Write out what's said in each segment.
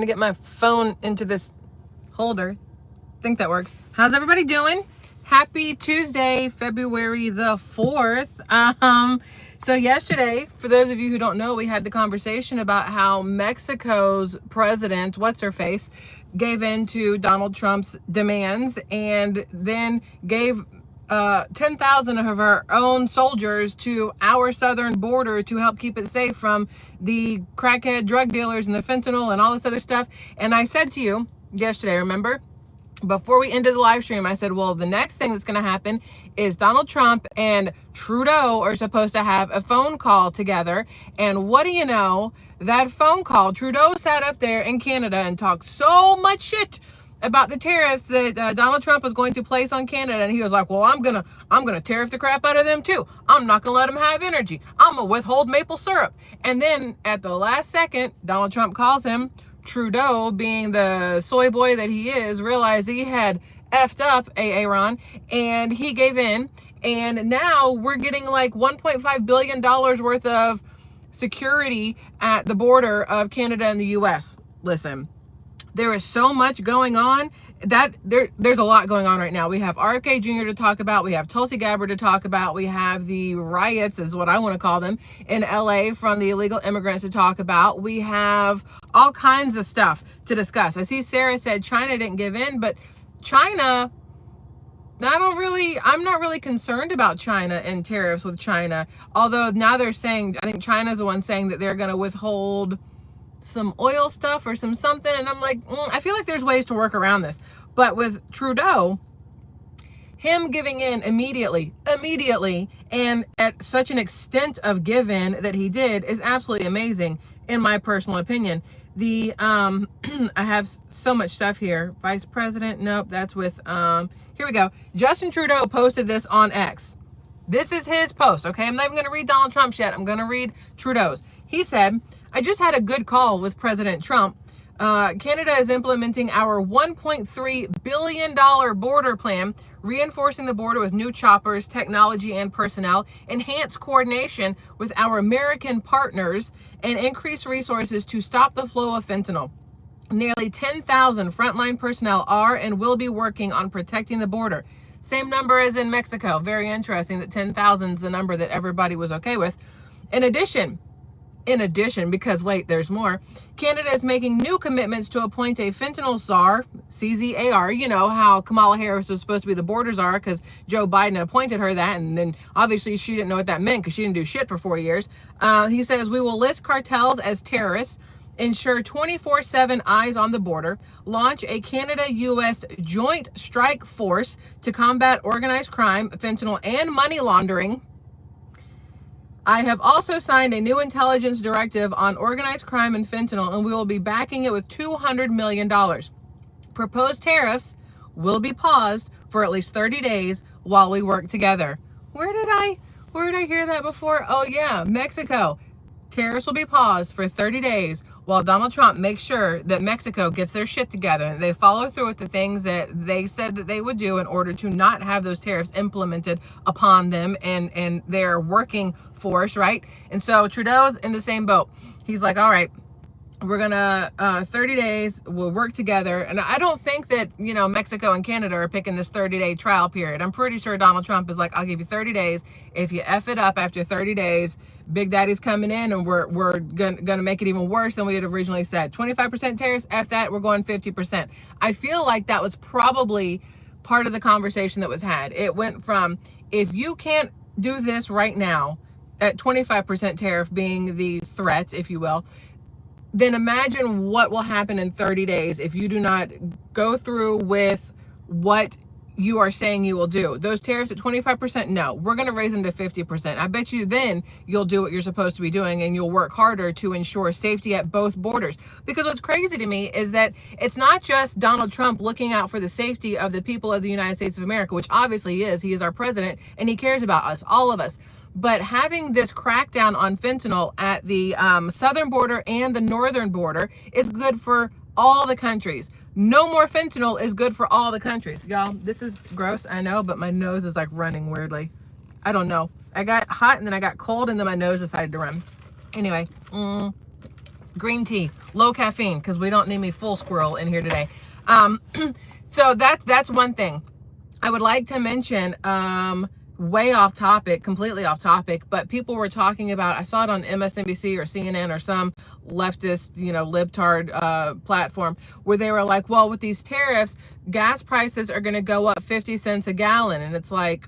to get my phone into this holder. I think that works. How's everybody doing? Happy Tuesday, February the 4th. So yesterday, for those of you who don't know, we had the conversation about how Mexico's president, what's her face, gave in to Donald Trump's demands and then gave 10,000 of our own soldiers to our southern border to help keep it safe from the crackhead drug dealers and the fentanyl and all this other stuff. And I said to you yesterday, remember, before we ended the live stream, I said, well, the next thing that's going to happen is Donald Trump and Trudeau are supposed to have a phone call together. And what do you know? That phone call, Trudeau sat up there in Canada and talked so much shit about the tariffs that Donald Trump was going to place on Canada. And he was like, well, I'm gonna tariff the crap out of them too. I'm not gonna let them have energy. I'm gonna withhold maple syrup. And then at the last second, Donald Trump calls him. Trudeau, being the soy boy that he is, realized he had effed up Aaron, and he gave in. And now we're getting like $1.5 billion worth of security at the border of Canada and the US. Listen, there is so much going on that there's a lot going on right now. We have RFK Jr. to talk about. We have Tulsi Gabbard to talk about. We have the riots, is what I want to call them, in LA from the illegal immigrants to talk about. We have all kinds of stuff to discuss. I see Sarah said China didn't give in, but China, I'm not really concerned about China and tariffs with China. Although now they're saying, I think China's the one saying that they're going to withhold some oil stuff or something, and I'm like, I feel like there's ways to work around this. But with Trudeau, him giving in immediately, and at such an extent of give in that he did is absolutely amazing, in my personal opinion. The I have so much stuff here. Vice President, nope, that's with here we go. Justin Trudeau posted this on X. This is his post, okay? I'm not even going to read Donald Trump's yet. I'm going to read Trudeau's. He said, I just had a good call with President Trump. Canada is implementing our $1.3 billion border plan, reinforcing the border with new choppers, technology, and personnel, enhance coordination with our American partners, and increase resources to stop the flow of fentanyl. Nearly 10,000 frontline personnel are and will be working on protecting the border. Same number as in Mexico. Very interesting that 10,000 is the number that everybody was okay with. In addition, because wait, there's more, Canada is making new commitments to appoint a fentanyl czar, CZAR. You know how Kamala Harris was supposed to be the border czar because Joe Biden had appointed her that, and then obviously she didn't know what that meant because she didn't do shit for 4 years. He says, we will list cartels as terrorists, ensure 24/7 eyes on the border, launch a Canada-U.S. joint strike force to combat organized crime, fentanyl, and money laundering. I have also signed a new intelligence directive on organized crime and fentanyl, and we will be backing it with $200 million. Proposed tariffs will be paused for at least 30 days while we work together. Where did I hear that before? Oh yeah, Mexico. Tariffs will be paused for 30 days while Donald Trump makes sure that Mexico gets their shit together and they follow through with the things that they said that they would do in order to not have those tariffs implemented upon them and their working force, right? And so Trudeau's in the same boat. He's like, all right, we're gonna 30 days, we'll work together. And I don't think that, you know, Mexico and Canada are picking this 30-day trial period. I'm pretty sure Donald Trump is like, I'll give you 30 days. If you F it up after 30 days, Big Daddy's coming in and we're gonna make it even worse than we had originally said. 25% tariffs, F that, we're going 50%. I feel like that was probably part of the conversation that was had. It went from, if you can't do this right now, at 25% tariff being the threat, if you will, then imagine what will happen in 30 days if you do not go through with what you are saying you will do. Those tariffs at 25%, no, we're going to raise them to 50%. I bet you then you'll do what you're supposed to be doing and you'll work harder to ensure safety at both borders. Because what's crazy to me is that it's not just Donald Trump looking out for the safety of the people of the United States of America, which obviously he is our president and he cares about us, all of us. But having this crackdown on fentanyl at the southern border and the northern border is good for all the countries. No more fentanyl is good for all the countries. Y'all, this is gross, I know, but my nose is like running weirdly. I don't know. I got hot and then I got cold and then my nose decided to run. Anyway, green tea, low caffeine, because we don't need me full squirrel in here today. So that's one thing. I would like to mention, way off topic, completely off topic, but people were talking about, I saw it on MSNBC or CNN or some leftist, libtard platform, where they were like, well, with these tariffs, gas prices are going to go up 50 cents a gallon. And it's like,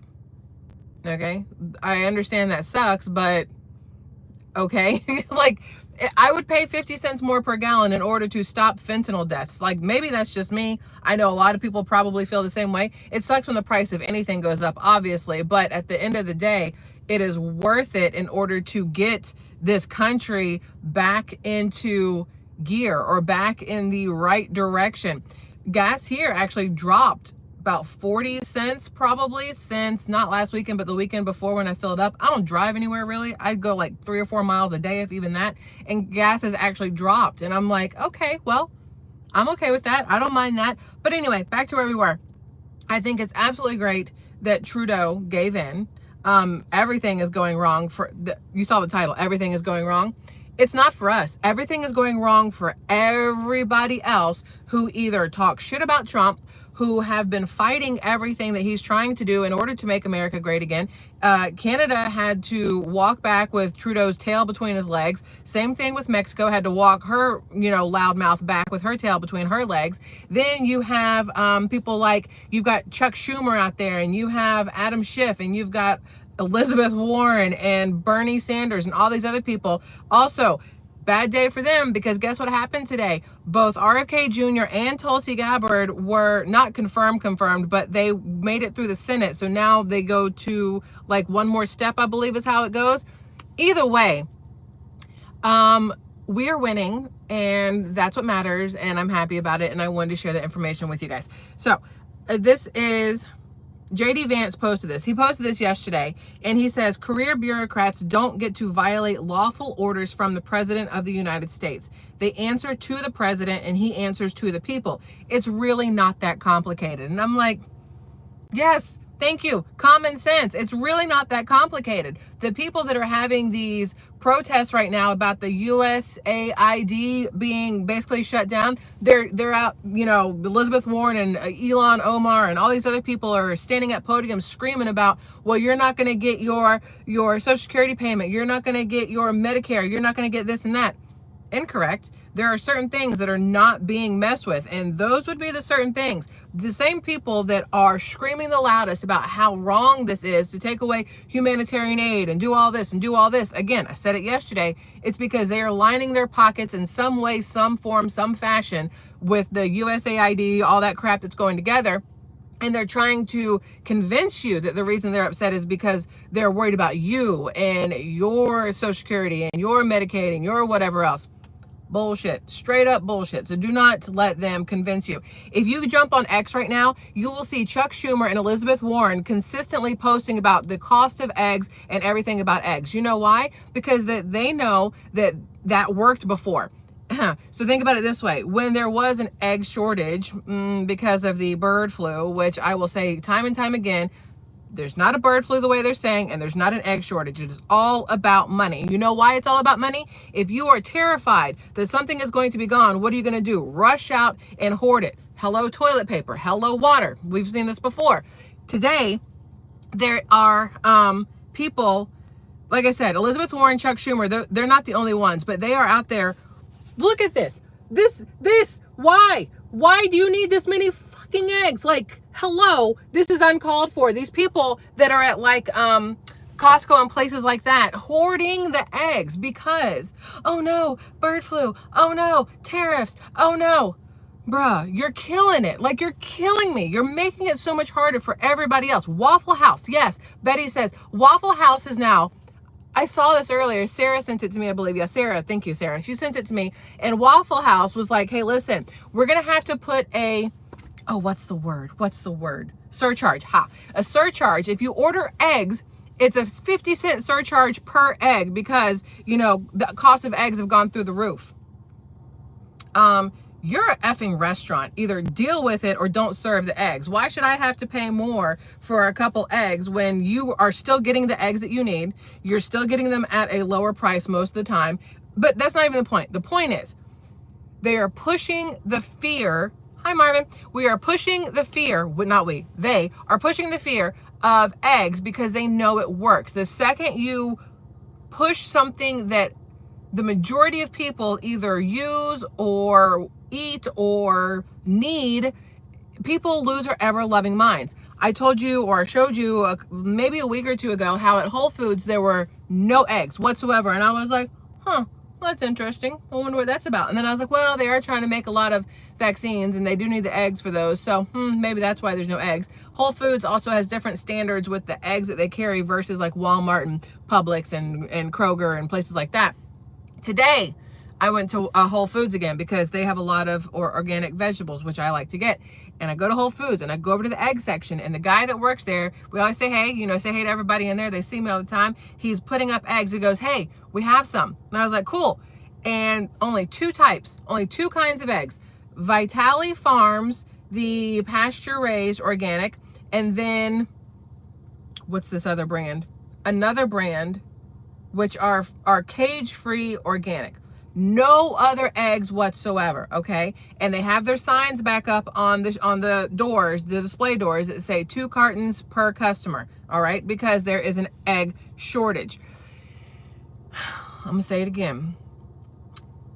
okay, I understand that sucks, but okay. Like, I would pay 50 cents more per gallon in order to stop fentanyl deaths. Like, maybe that's just me. I know a lot of people probably feel the same way. It sucks when the price of anything goes up, obviously, but at the end of the day, it is worth it in order to get this country back into gear or back in the right direction. Gas here actually dropped about 40 cents probably since not last weekend, but the weekend before when I filled up. I don't drive anywhere really. I go like 3 or 4 miles a day, if even that. And gas has actually dropped. And I'm like, okay, well, I'm okay with that. I don't mind that. But anyway, back to where we were. I think it's absolutely great that Trudeau gave in. Everything is going wrong you saw the title, everything is going wrong. It's not for us. Everything is going wrong for everybody else who either talks shit about Trump, who have been fighting everything that he's trying to do in order to make America great again. Canada had to walk back with Trudeau's tail between his legs. Same thing with Mexico, had to walk her, loudmouth back with her tail between her legs. Then you have people like, you've got Chuck Schumer out there, and you have Adam Schiff, and you've got Elizabeth Warren and Bernie Sanders and all these other people. Also, bad day for them, because guess what happened today? Both RFK Jr. and Tulsi Gabbard were not confirmed, but they made it through the Senate. So now they go to like one more step, I believe is how it goes. Either way, we are winning, and that's what matters, and I'm happy about it, and I wanted to share that information with you guys. So this is... JD Vance posted this. He posted this yesterday, and he says, career bureaucrats don't get to violate lawful orders from the President of the United States. They answer to the President, and he answers to the people. It's really not that complicated. And I'm like, yes, thank you. Common sense. It's really not that complicated. The people that are having these protests right now about the USAID being basically shut down, they're out, Elizabeth Warren and Ilhan Omar and all these other people are standing at podiums screaming about, well, you're not going to get your Social Security payment. You're not going to get your Medicare. You're not going to get this and that. Incorrect. There are certain things that are not being messed with, and those would be the certain things. The same people that are screaming the loudest about how wrong this is to take away humanitarian aid and do all this and do all this. Again, I said it yesterday. It's because they are lining their pockets in some way, some form, some fashion with the USAID, all that crap that's going together. And they're trying to convince you that the reason they're upset is because they're worried about you and your Social Security and your Medicaid and your whatever else. Bullshit. Straight up bullshit. So do not let them convince you. If you jump on X right now, you will see Chuck Schumer and Elizabeth Warren consistently posting about the cost of eggs and everything about eggs. You know why? Because they know that worked before. So think about it this way. When there was an egg shortage because of the bird flu, which I will say time and time again, there's not a bird flu the way they're saying, and there's not an egg shortage. It is all about money. You know why it's all about money? If you are terrified that something is going to be gone, what are you going to do? Rush out and hoard it. Hello toilet paper. Hello water. We've seen this before. Today, there are people, like I said, Elizabeth Warren, Chuck Schumer, they're not the only ones, but they are out there. Look at this. Why? Why do you need this many fucking eggs? Like, hello, this is uncalled for. These people that are at like Costco and places like that hoarding the eggs because, oh no, bird flu. Oh no, tariffs. Oh no. Bruh, you're killing it. Like, you're killing me. You're making it so much harder for everybody else. Waffle House. Yes, Betty says Waffle House is now, I saw this earlier. Sarah sent it to me, I believe. Yeah, Sarah. Thank you, Sarah. She sent it to me. And Waffle House was like, hey, listen, we're going to have to put what's the word? Surcharge. A surcharge. If you order eggs, it's a 50-cent surcharge per egg because, the cost of eggs have gone through the roof. You're an effing restaurant. Either deal with it or don't serve the eggs. Why should I have to pay more for a couple eggs when you are still getting the eggs that you need? You're still getting them at a lower price most of the time. But that's not even the point. The point is, they are pushing the fear. Hi, Marvin. We are pushing the fear. Not we. They are pushing the fear of eggs because they know it works. The second you push something that the majority of people either use or eat or need, people lose their ever-loving minds. I told you, or showed you maybe a week or two ago, how at Whole Foods there were no eggs whatsoever. And I was like, huh, well, that's interesting. I wonder what that's about. And then I was like, well, they are trying to make a lot of vaccines and they do need the eggs for those. So maybe that's why there's no eggs. Whole Foods also has different standards with the eggs that they carry versus like Walmart and Publix and Kroger and places like that. Today, I went to Whole Foods again because they have a lot of organic vegetables, which I like to get. And I go to Whole Foods and I go over to the egg section, and the guy that works there, we always say hey, say hey to everybody in there. They see me all the time. He's putting up eggs. He goes, hey, we have some. And I was like, cool. And only two kinds of eggs. Vitale Farms, the pasture raised organic, and then what's this other brand? Another brand, which are cage-free organic. No other eggs whatsoever, okay? And they have their signs back up on the doors, the display doors, that say 2 cartons per customer, all right? Because there is an egg shortage. I'm gonna say it again.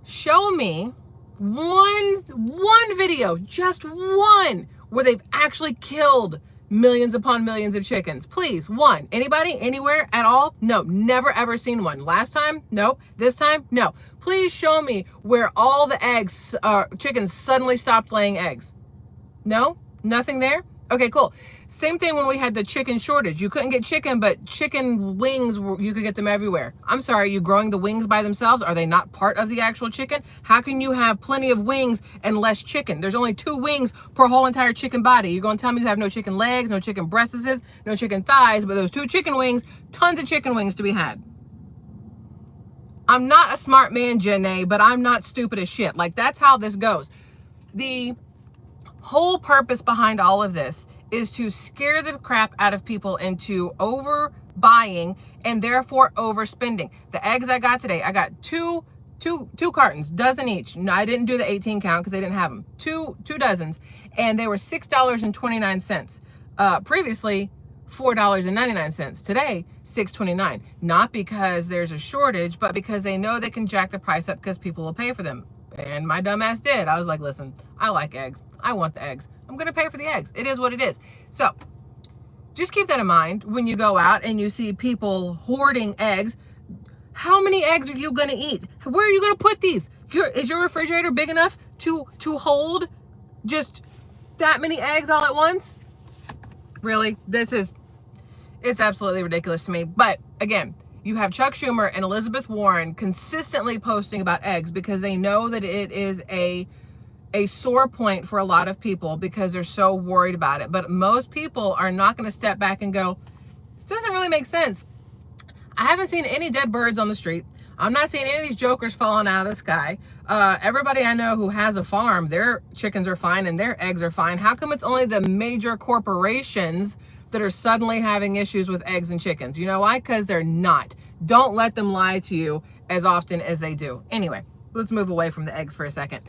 Show me one video, just one, where they've actually killed millions upon millions of chickens. Please, one. Anybody, anywhere at all? No, never ever seen one. Last time? Nope. This time? No. Please show me where all the chickens suddenly stopped laying eggs. No? Nothing there? Okay, cool. Same thing when we had the chicken shortage. You couldn't get chicken, but chicken wings, you could get them everywhere. I'm sorry, are you growing the wings by themselves? Are they not part of the actual chicken? How can you have plenty of wings and less chicken? There's only 2 wings per whole entire chicken body. You're going to tell me you have no chicken legs, no chicken breasts, no chicken thighs, but those 2 chicken wings, tons of chicken wings to be had. I'm not a smart man, Janae, but I'm not stupid as shit. Like, that's how this goes. The whole purpose behind all of this is to scare the crap out of people into overbuying and therefore overspending. The eggs I got today, I got two cartons, dozen each. No, I didn't do the 18 count because they didn't have them. Two dozens, and they were $6.29. Previously, $4.99. Today, $6.29. Not because there's a shortage, but because they know they can jack the price up because people will pay for them. And my dumb ass did. I was like, listen, I like eggs. I want the eggs. I'm going to pay for the eggs. It is what it is. So just keep that in mind when you go out and you see people hoarding eggs. How many eggs are you going to eat? Where are you going to put these? Is your refrigerator big enough to hold just that many eggs all at once? Really? It's absolutely ridiculous to me. But again, you have Chuck Schumer and Elizabeth Warren consistently posting about eggs because they know that it is a sore point for a lot of people because they're so worried about it. But most people are not going to step back and go, this doesn't really make sense. I haven't seen any dead birds on the street. I'm not seeing any of these jokers falling out of the sky. Everybody I know who has a farm, their chickens are fine and their eggs are fine. How come it's only the major corporations that are suddenly having issues with eggs and chickens? You know why? Because they're not. Don't let them lie to you as often as they do. Anyway, let's move away from the eggs for a second.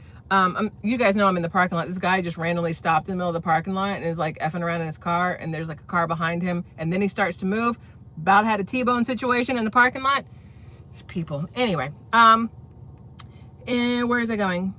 You guys know I'm in the parking lot. This guy just randomly stopped in the middle of the parking lot and is like effing around in his car, and there's like a car behind him, and then he starts to move. About had a T-bone situation in the parking lot. These people. Anyway, and where is it going?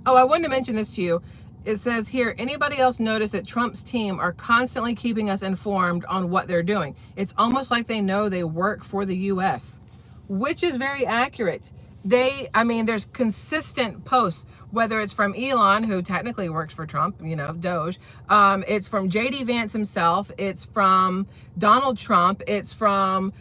Oh, I wanted to mention this to you. It says here, anybody else notice that Trump's team are constantly keeping us informed on what they're doing? It's almost like they know they work for the U.S., which is very accurate. There's consistent posts, whether it's from Elon, who technically works for Trump, Doge. It's from J.D. Vance himself. It's from Donald Trump. It's from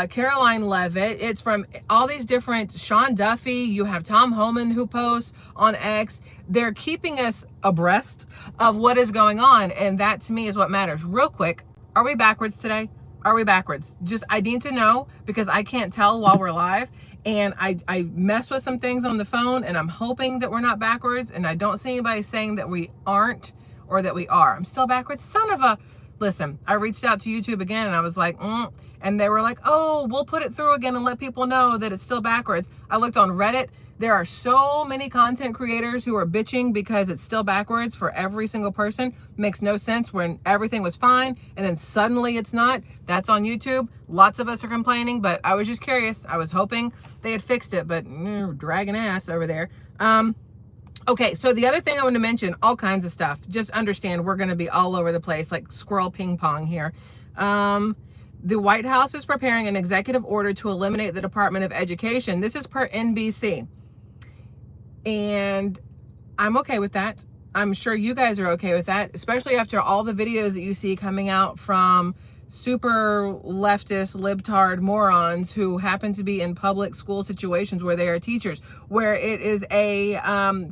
Caroline Leavitt. It's from all these different, Sean Duffy. You have Tom Homan who posts on X. They're keeping us abreast of what is going on. And that to me is what matters. Real quick, are we backwards today? Are we backwards? I need to know because I can't tell while we're live. And I messed with some things on the phone and I'm hoping that we're not backwards. And I don't see anybody saying that we aren't or that we are. I'm still backwards. Son of a, Listen, I reached out to YouTube again and I was like, and they were like, oh, we'll put it through again and let people know that it's still backwards. I looked on Reddit. There are so many content creators who are bitching because it's still backwards for every single person. Makes no sense when everything was fine and then suddenly it's not. That's on YouTube. Lots of us are complaining, but I was just curious. I was hoping they had fixed it, but dragging ass over there. Okay, so the other thing I want to mention, all kinds of stuff. Just understand we're going to be all over the place, like squirrel ping pong here. The White House is preparing an executive order to eliminate the Department of Education. This is per NBC. And I'm okay with that. I'm sure you guys are okay with that, especially after all the videos that you see coming out from super leftist libtard morons who happen to be in public school situations where they are teachers, where it is a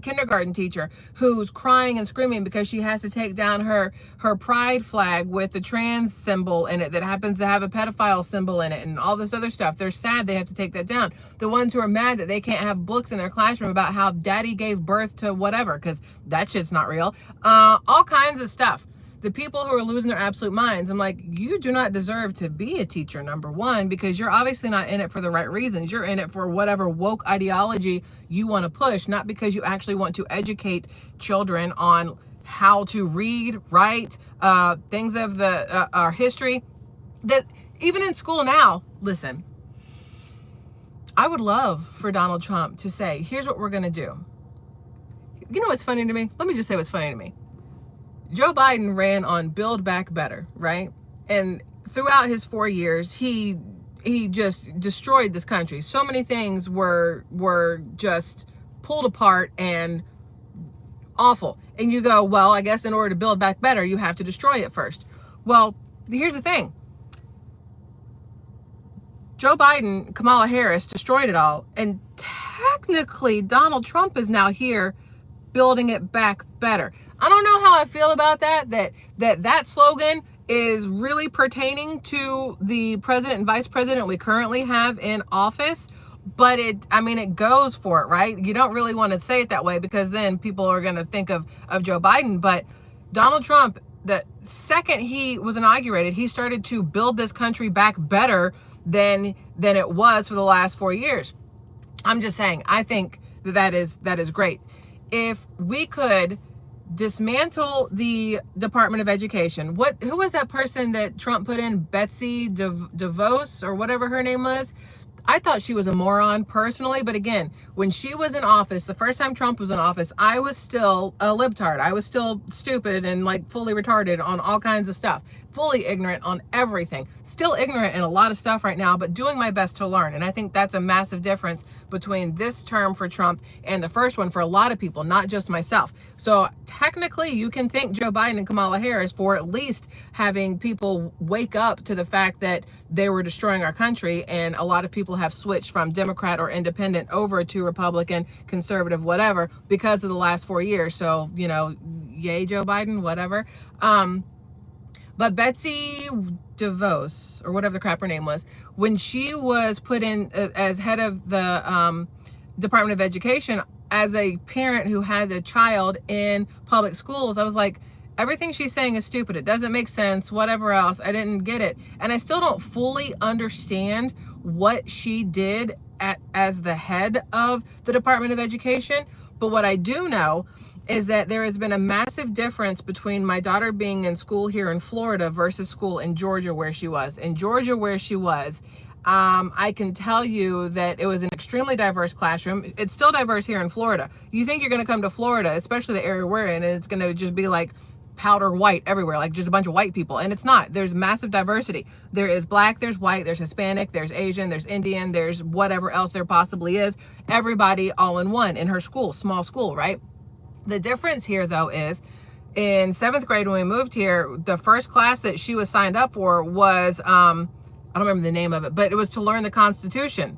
kindergarten teacher who's crying and screaming because she has to take down her pride flag with the trans symbol in it that happens to have a pedophile symbol in it and all this other stuff. They're sad they have to take that down. The ones who are mad that they can't have books in their classroom about how daddy gave birth to whatever, because that shit's not real. All kinds of stuff. The people who are losing their absolute minds, I'm like, you do not deserve to be a teacher, number one, because you're obviously not in it for the right reasons. You're in it for whatever woke ideology you want to push, not because you actually want to educate children on how to read, write, things of our history. That even in school now, listen, I would love for Donald Trump to say, here's what we're going to do. You know what's funny to me? Let me just say what's funny to me. Joe Biden ran on Build Back Better, right? And throughout his 4 years, he just destroyed this country. So many things were just pulled apart and awful. And you go, well, I guess in order to build back better, you have to destroy it first. Well, here's the thing. Joe Biden, Kamala Harris destroyed it all. And technically, Donald Trump is now here building it back better. I don't know how I feel about that slogan is really pertaining to the president and vice president we currently have in office, but it goes for it, right? You don't really want to say it that way because then people are going to think of Joe Biden, but Donald Trump, the second he was inaugurated, he started to build this country back better than it was for the last 4 years. I'm just saying, I think that is great. If we could dismantle the Department of Education. Who was that person that Trump put in? Betsy DeVos or whatever her name was? I thought she was a moron personally, but again, when she was in office, the first time Trump was in office, I was still a libtard. I was still stupid and like fully retarded on all kinds of stuff, fully ignorant on everything, still ignorant in a lot of stuff right now, but doing my best to learn. And I think that's a massive difference between this term for Trump and the first one for a lot of people, not just myself. So technically you can thank Joe Biden and Kamala Harris for at least having people wake up to the fact that they were destroying our country, and a lot of people have switched from Democrat or independent over to Republican, conservative, whatever, because of the last 4 years. So, you know, yay, Joe Biden, whatever. But Betsy DeVos, or whatever the crap her name was, when she was put in as head of the Department of Education, as a parent who has a child in public schools, I was like, everything she's saying is stupid. It doesn't make sense, whatever else. I didn't get it. And I still don't fully understand what she did as the head of the Department of Education. But what I do know is that there has been a massive difference between my daughter being in school here in Florida versus school in Georgia where she was. In Georgia where she was, I can tell you that it was an extremely diverse classroom. It's still diverse here in Florida. You think you're going to come to Florida, especially the area we're in, and it's going to just be like powder white everywhere, like just a bunch of white people. And it's not. There's massive diversity. There is black, there's white, there's Hispanic, there's Asian, there's Indian, there's whatever else there possibly is. Everybody all in one in her school, small school, right? The difference here though is in 7th grade when we moved here, the first class that she was signed up for was, I don't remember the name of it, but it was to learn the Constitution.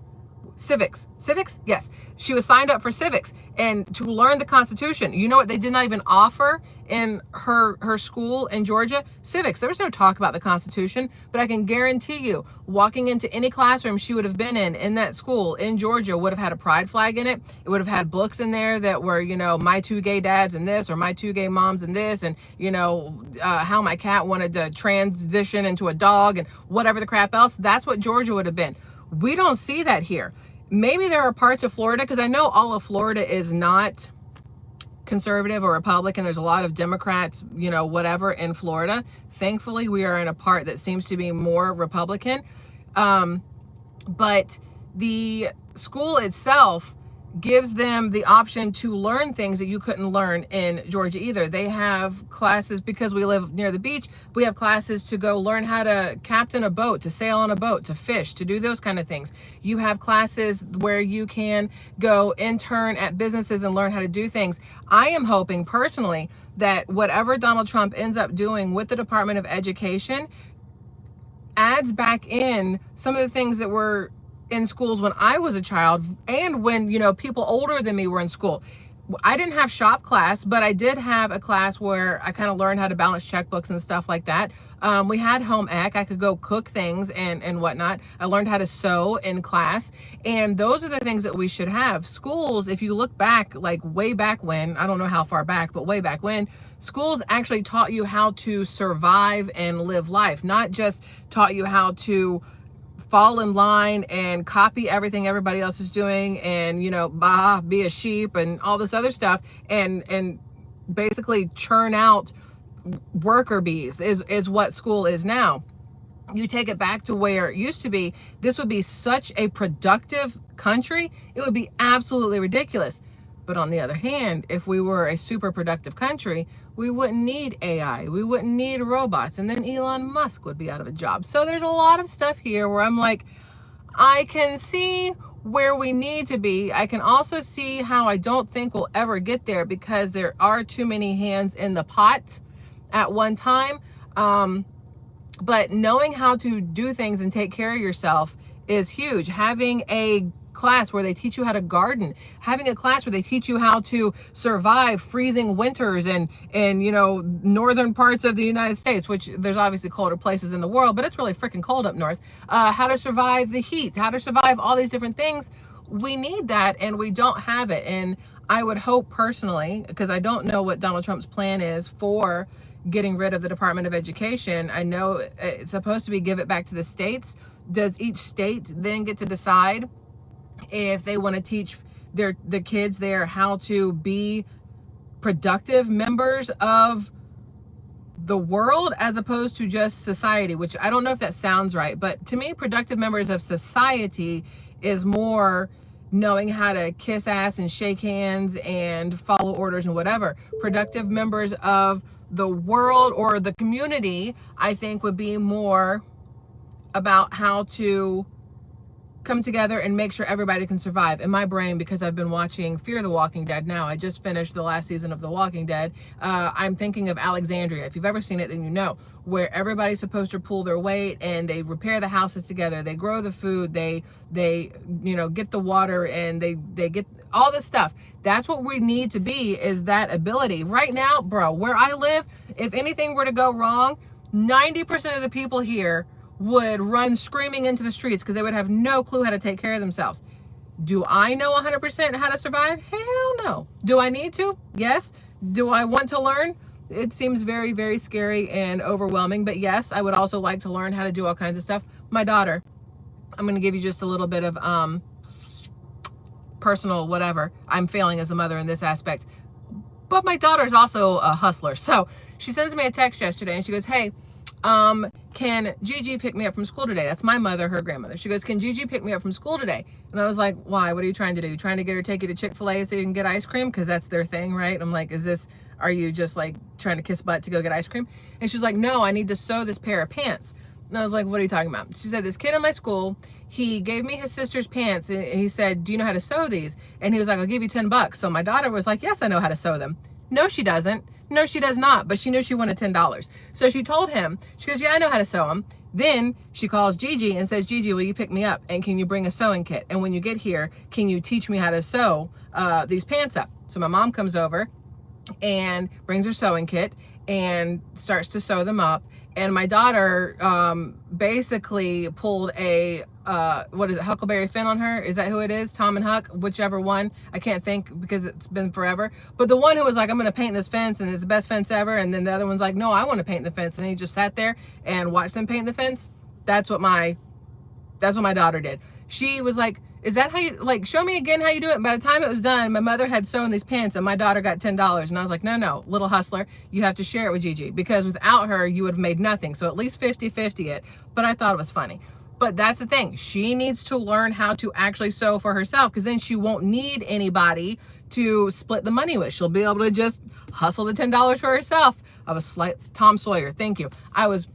Civics. Civics? Yes. She was signed up for civics and to learn the Constitution. You know what they did not even offer in her school in Georgia? Civics. There was no talk about the Constitution, but I can guarantee you, walking into any classroom she would have been in that school in Georgia would have had a pride flag in it. It would have had books in there that were, you know, my 2 gay dads and this, or my 2 gay moms and this, and, you know, how my cat wanted to transition into a dog and whatever the crap else. That's what Georgia would have been. We don't see that here. Maybe there are parts of Florida, because I know all of Florida is not conservative or Republican. There's a lot of Democrats, you know, whatever in Florida. Thankfully, we are in a part that seems to be more Republican. But the school itself gives them the option to learn things that you couldn't learn in Georgia either. They have classes, because we live near the beach, we have classes to go learn how to captain a boat, to sail on a boat, to fish, to do those kind of things. You have classes where you can go intern at businesses and learn how to do things. I am hoping personally that whatever Donald Trump ends up doing with the Department of Education adds back in some of the things that were in schools when I was a child, and when, you know, people older than me were in school. I didn't have shop class, but I did have a class where I kind of learned how to balance checkbooks and stuff like that. We had home ec. I could go cook things and whatnot. I learned how to sew in class, and those are the things that we should have. Schools, if you look back, like way back when, I don't know how far back, but way back when, schools actually taught you how to survive and live life, not just taught you how to fall in line and copy everything everybody else is doing, and, you know, be a sheep and all this other stuff, and basically churn out worker bees is what school is now. You take it back to where it used to be, this would be such a productive country. It would be absolutely ridiculous. But on the other hand, if we were a super productive country, we wouldn't need AI. We wouldn't need robots. And then Elon Musk would be out of a job. So there's a lot of stuff here where I'm like, I can see where we need to be. I can also see how I don't think we'll ever get there, because there are too many hands in the pot at one time. But knowing how to do things and take care of yourself is huge. Having a class where they teach you how to garden, having a class where they teach you how to survive freezing winters and you know, northern parts of the United States, which there's obviously colder places in the world, but it's really freaking cold up north. How to survive the heat, how to survive all these different things. We need that, and we don't have it. And I would hope personally, because I don't know what Donald Trump's plan is for getting rid of the Department of Education. I know it's supposed to be give it back to the states. Does each state then get to decide if they want to teach the kids there how to be productive members of the world as opposed to just society, which I don't know if that sounds right, but to me, productive members of society is more knowing how to kiss ass and shake hands and follow orders and whatever. Productive members of the world or the community, I think, would be more about how to come together and make sure everybody can survive. In my brain, because I've been watching Fear the Walking Dead now, I just finished the last season of The Walking Dead. I'm thinking of Alexandria. If you've ever seen it, then you know, where everybody's supposed to pull their weight and they repair the houses together, they grow the food, they you know, get the water, and they get all this stuff. That's what we need to be, is that ability. Right now, bro, where I live, if anything were to go wrong, 90% of the people here would run screaming into the streets because they would have no clue how to take care of themselves. Do I know 100% how to survive? Hell no. Do I need to? Yes. Do I want to learn? It seems very, very scary and overwhelming, but yes, I would also like to learn how to do all kinds of stuff. My daughter, I'm going to give you just a little bit of personal whatever. I'm failing as a mother in this aspect, but my daughter is also a hustler. So she sends me a text yesterday and she goes, hey, can Gigi pick me up from school today? That's my mother, her grandmother. She goes, can Gigi pick me up from school today? And I was like, why? What are you trying to do? You trying to get her, take you to Chick-fil-A so you can get ice cream? Because that's their thing, right? I'm like, are you just like trying to kiss butt to go get ice cream? And she's like, no, I need to sew this pair of pants. And I was like, what are you talking about? She said, this kid in my school, he gave me his sister's pants and he said, do you know how to sew these? And he was like, I'll give you $10. So my daughter was like, yes, I know how to sew them. No, she doesn't. No, she does not, but she knew she wanted $10. So she told him, she goes, yeah, I know how to sew them. Then she calls Gigi and says, Gigi, will you pick me up? And can you bring a sewing kit? And when you get here, can you teach me how to sew these pants up? So my mom comes over and brings her sewing kit and starts to sew them up. And my daughter basically pulled a, what is it, Huckleberry Finn on her? Is that who it is? Tom and Huck, whichever one. I can't think because it's been forever. But the one who was like, I'm going to paint this fence and it's the best fence ever. And then the other one's like, no, I want to paint the fence. And he just sat there and watched them paint the fence. That's what my daughter did. She was like, is that how you, like, show me again how you do it? And by the time it was done, my mother had sewn these pants and my daughter got $10. And I was like, no, little hustler, you have to share it with Gigi, because without her, you would have made nothing. So at least 50-50 it. But I thought it was funny. But that's the thing. She needs to learn how to actually sew for herself, because then she won't need anybody to split the money with. She'll be able to just hustle the $10 for herself. I was slight Tom Sawyer. Thank you. I was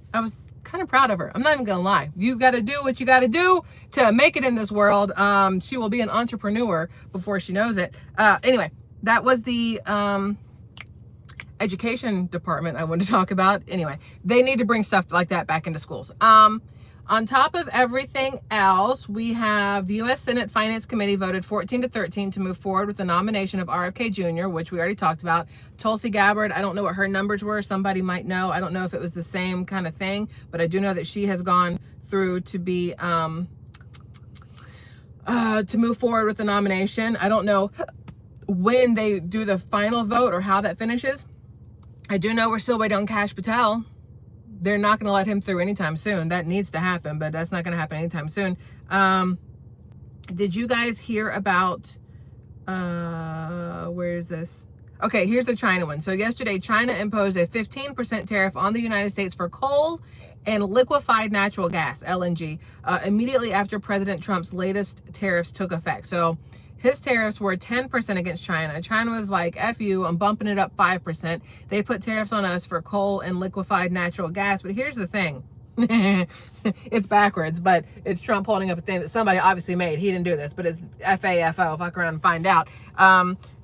kind of proud of her. I'm not even gonna lie. You got to do what you got to do to make it in this world. She will be an entrepreneur before she knows it. Anyway, that was the education department I wanted to talk about. Anyway, they need to bring stuff like that back into schools. On top of everything else, we have the U.S. Senate Finance Committee voted 14-13 to move forward with the nomination of RFK Jr., which we already talked about. Tulsi Gabbard, I don't know what her numbers were. Somebody might know. I don't know if it was the same kind of thing, but I do know that she has gone through to be, to move forward with the nomination. I don't know when they do the final vote or how that finishes. I do know we're still waiting on Kash Patel. They're not going to let him through anytime soon. That needs to happen, but that's not going to happen anytime soon. Did you guys hear about, where is this? Okay, here's the China one. So yesterday, China imposed a 15% tariff on the United States for coal and liquefied natural gas, LNG, immediately after President Trump's latest tariffs took effect. So his tariffs were 10% against China. China was like, F you, I'm bumping it up 5%. They put tariffs on us for coal and liquefied natural gas. But here's the thing. It's backwards, but it's Trump holding up a thing that somebody obviously made. He didn't do this, but it's FAFO. Fuck around and find out.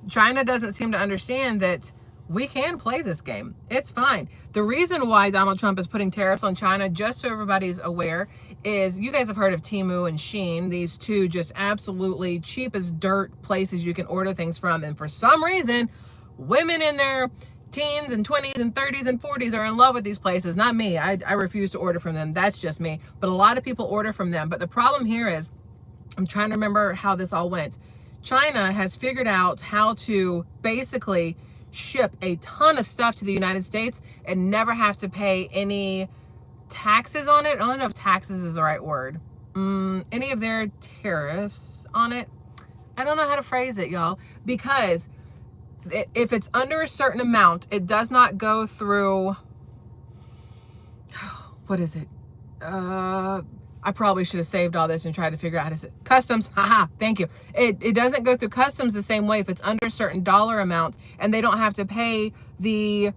China doesn't seem to understand that we can play this game. It's fine. The reason why Donald Trump is putting tariffs on China, just so everybody's aware, is you guys have heard of Temu and Shein, these two just absolutely cheap as dirt places you can order things from. And for some reason, women in their teens and 20s and 30s and 40s are in love with these places. Not me. I refuse to order from them. That's just me. But a lot of people order from them. But the problem here is, I'm trying to remember how this all went. China has figured out how to basically ship a ton of stuff to the United States and never have to pay any taxes on it. I don't know if taxes is the right word. Any of their tariffs on it. I don't know how to phrase it, y'all, because if it's under a certain amount, it does not go through, what is it? I probably should have saved all this and tried to figure out how to say customs. Haha, thank you. It doesn't go through customs the same way if it's under a certain dollar amount, and they don't have to pay the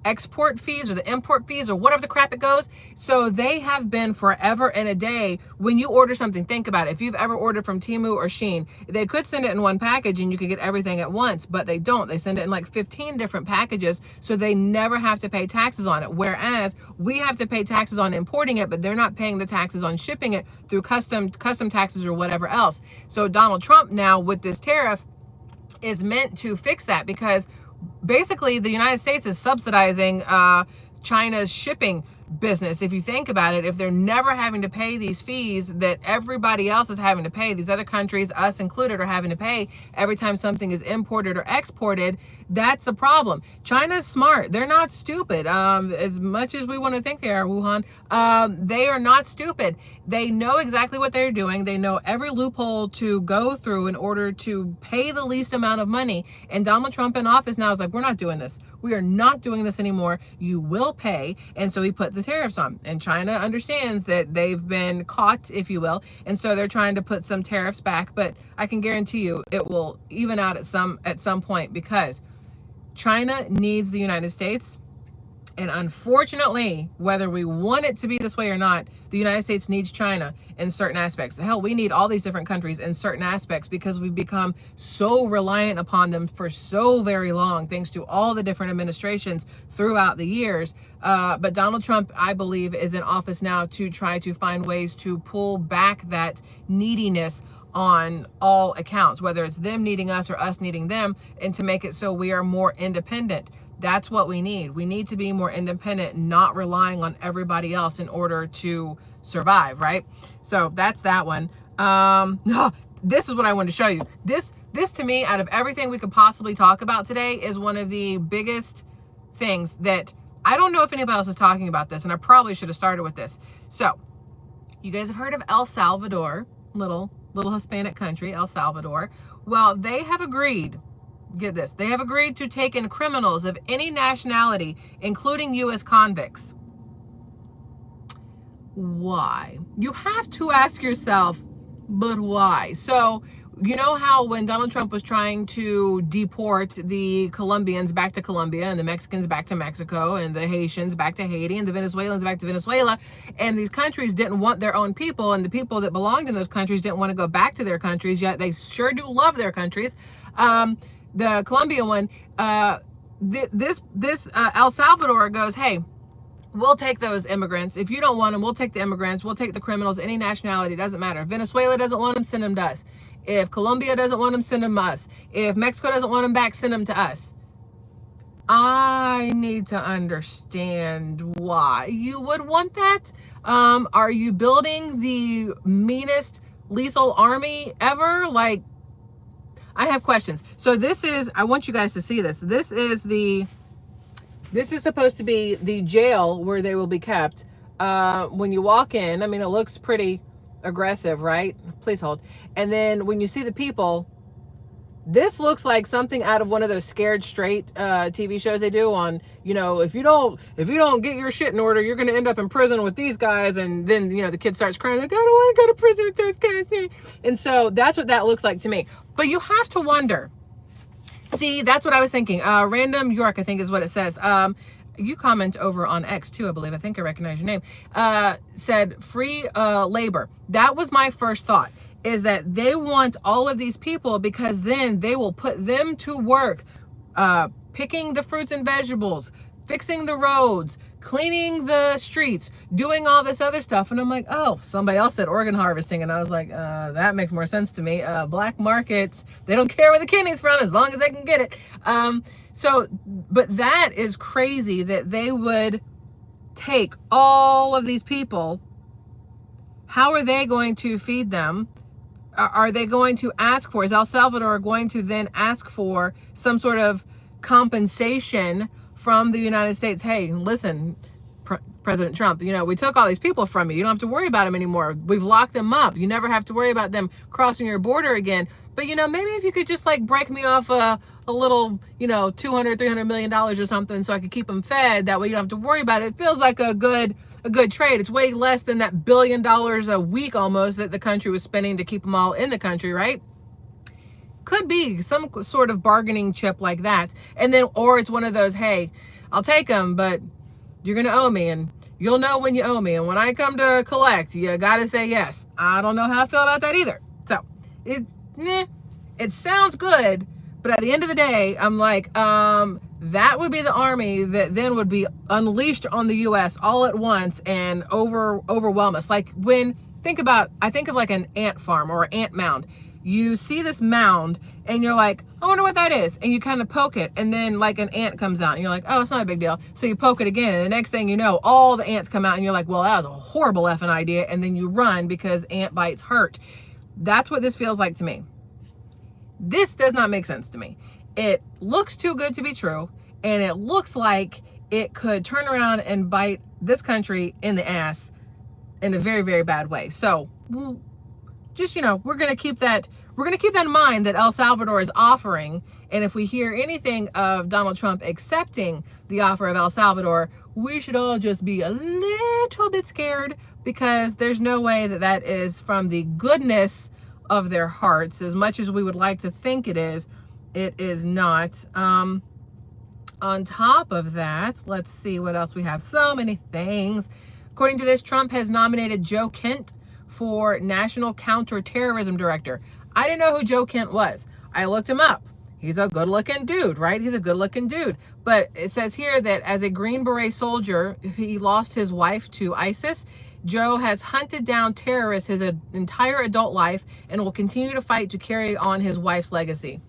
export fees or the import fees or whatever the crap it goes. So they have been forever and a day. When you order something, think about it. If you've ever ordered from Temu or Shein, they could send it in one package and you could get everything at once, but they don't. They send it in like 15 different packages, so they never have to pay taxes on it. Whereas we have to pay taxes on importing it, but they're not paying the taxes on shipping it through custom taxes or whatever else. So Donald Trump now with this tariff is meant to fix that, because basically the United States is subsidizing China's shipping business. If you think about it, if they're never having to pay these fees that everybody else is having to pay, these other countries, us included, are having to pay every time something is imported or exported, that's the problem. China's smart. They're not stupid. As much as we want to think they are, Wuhan, they are not stupid. They know exactly what they're doing. They know every loophole to go through in order to pay the least amount of money. And Donald Trump in office now is like, we're not doing this. We are not doing this anymore. You will pay. And so he put the tariffs on. And China understands that they've been caught, if you will. And so they're trying to put some tariffs back. But I can guarantee you it will even out at some point, because China needs the United States And unfortunately, whether we want it to be this way or not, the United States needs China in certain aspects. Hell, we need all these different countries in certain aspects because we've become so reliant upon them for so very long, thanks to all the different administrations throughout the years. But Donald Trump, I believe, is in office now to try to find ways to pull back that neediness on all accounts, whether it's them needing us or us needing them, and to make it so we are more independent. That's what we need. We need to be more independent, not relying on everybody else in order to survive, right? So that's that one. This is what I wanted to show you. This to me, out of everything we could possibly talk about today, is one of the biggest things that I don't know if anybody else is talking about this, and I probably should have started with this. So you guys have heard of El Salvador, little Hispanic country, El Salvador. Well, they have agreed, get this, they have agreed to take in criminals of any nationality, including U.S. convicts. Why? You have to ask yourself, but why? So, you know how when Donald Trump was trying to deport the Colombians back to Colombia, and the Mexicans back to Mexico, and the Haitians back to Haiti, and the Venezuelans back to Venezuela, and these countries didn't want their own people, and the people that belonged in those countries didn't want to go back to their countries, yet they sure do love their countries. The Colombia one, El Salvador goes, hey, we'll take those immigrants. If you don't want them, we'll take the immigrants. We'll take the criminals, any nationality, doesn't matter. If Venezuela doesn't want them, send them to us. If Colombia doesn't want them, send them to us. If Mexico doesn't want them back, send them to us. I need to understand why you would want that. Are you building the meanest lethal army ever? Like, I have questions. So this is, I want you guys to see this. This is supposed to be the jail where they will be kept. When you walk in, I mean, it looks pretty aggressive, right? Please hold. And then when you see the people, this looks like something out of one of those Scared Straight TV shows they do on, you know, if you don't get your shit in order, you're going to end up in prison with these guys. And then, you know, the kid starts crying like, I don't want to go to prison with those guys. And so that's what that looks like to me. But you have to wonder. See, that's what I was thinking. Random York, I think is what it says. You comment over on X too, I believe. I think I recognize your name. Said free labor. That was my first thought, is that they want all of these people because then they will put them to work picking the fruits and vegetables, fixing the roads, cleaning the streets, doing all this other stuff. And I'm like, oh, somebody else said organ harvesting. And I was like, that makes more sense to me. Black markets, they don't care where the kidney's from as long as they can get it. So, but that is crazy that they would take all of these people. How are they going to feed them? Are they going to ask for, is El Salvador going to then ask for some sort of compensation from the United States? Hey, listen, President Trump, you know, we took all these people from you. You don't have to worry about them anymore. We've locked them up. You never have to worry about them crossing your border again. But, you know, maybe if you could just like break me off a little, you know, $200-300 million or something so I could keep them fed. That way you don't have to worry about it. It feels like a good trade. It's way less than that $1 billion a week almost that the country was spending to keep them all in the country, right? Could be some sort of bargaining chip like that. And then, or it's one of those, hey, I'll take them, but you're going to owe me, and you'll know when you owe me. And when I come to collect, you got to say yes. I don't know how I feel about that either. So it sounds good, but at the end of the day, I'm like, that would be the army that then would be unleashed on the U.S. all at once and overwhelm us. Like when, I think of like an ant farm or an ant mound. You see this mound and you're like, I wonder what that is. And you kind of poke it, and then like an ant comes out and you're like, oh, it's not a big deal. So you poke it again, and the next thing you know, all the ants come out and you're like, well, that was a horrible effing idea. And then you run because ant bites hurt. That's what this feels like to me. This does not make sense to me. It looks too good to be true, and it looks like it could turn around and bite this country in the ass in a very, very bad way. So just, you know, we're going to keep that in mind, that El Salvador is offering. And if we hear anything of Donald Trump accepting the offer of El Salvador, we should all just be a little bit scared, because there's no way that that is from the goodness of their hearts. As much as we would like to think it is not. On top of that, let's see what else we have. So many things. According to this, Trump has nominated Joe Kent for National Counterterrorism Director. I didn't know who Joe Kent was. I looked him up. He's a good-looking dude, right? He's a good-looking dude. But it says here that as a Green Beret soldier, he lost his wife to ISIS. Joe has hunted down terrorists his entire adult life and will continue to fight to carry on his wife's legacy.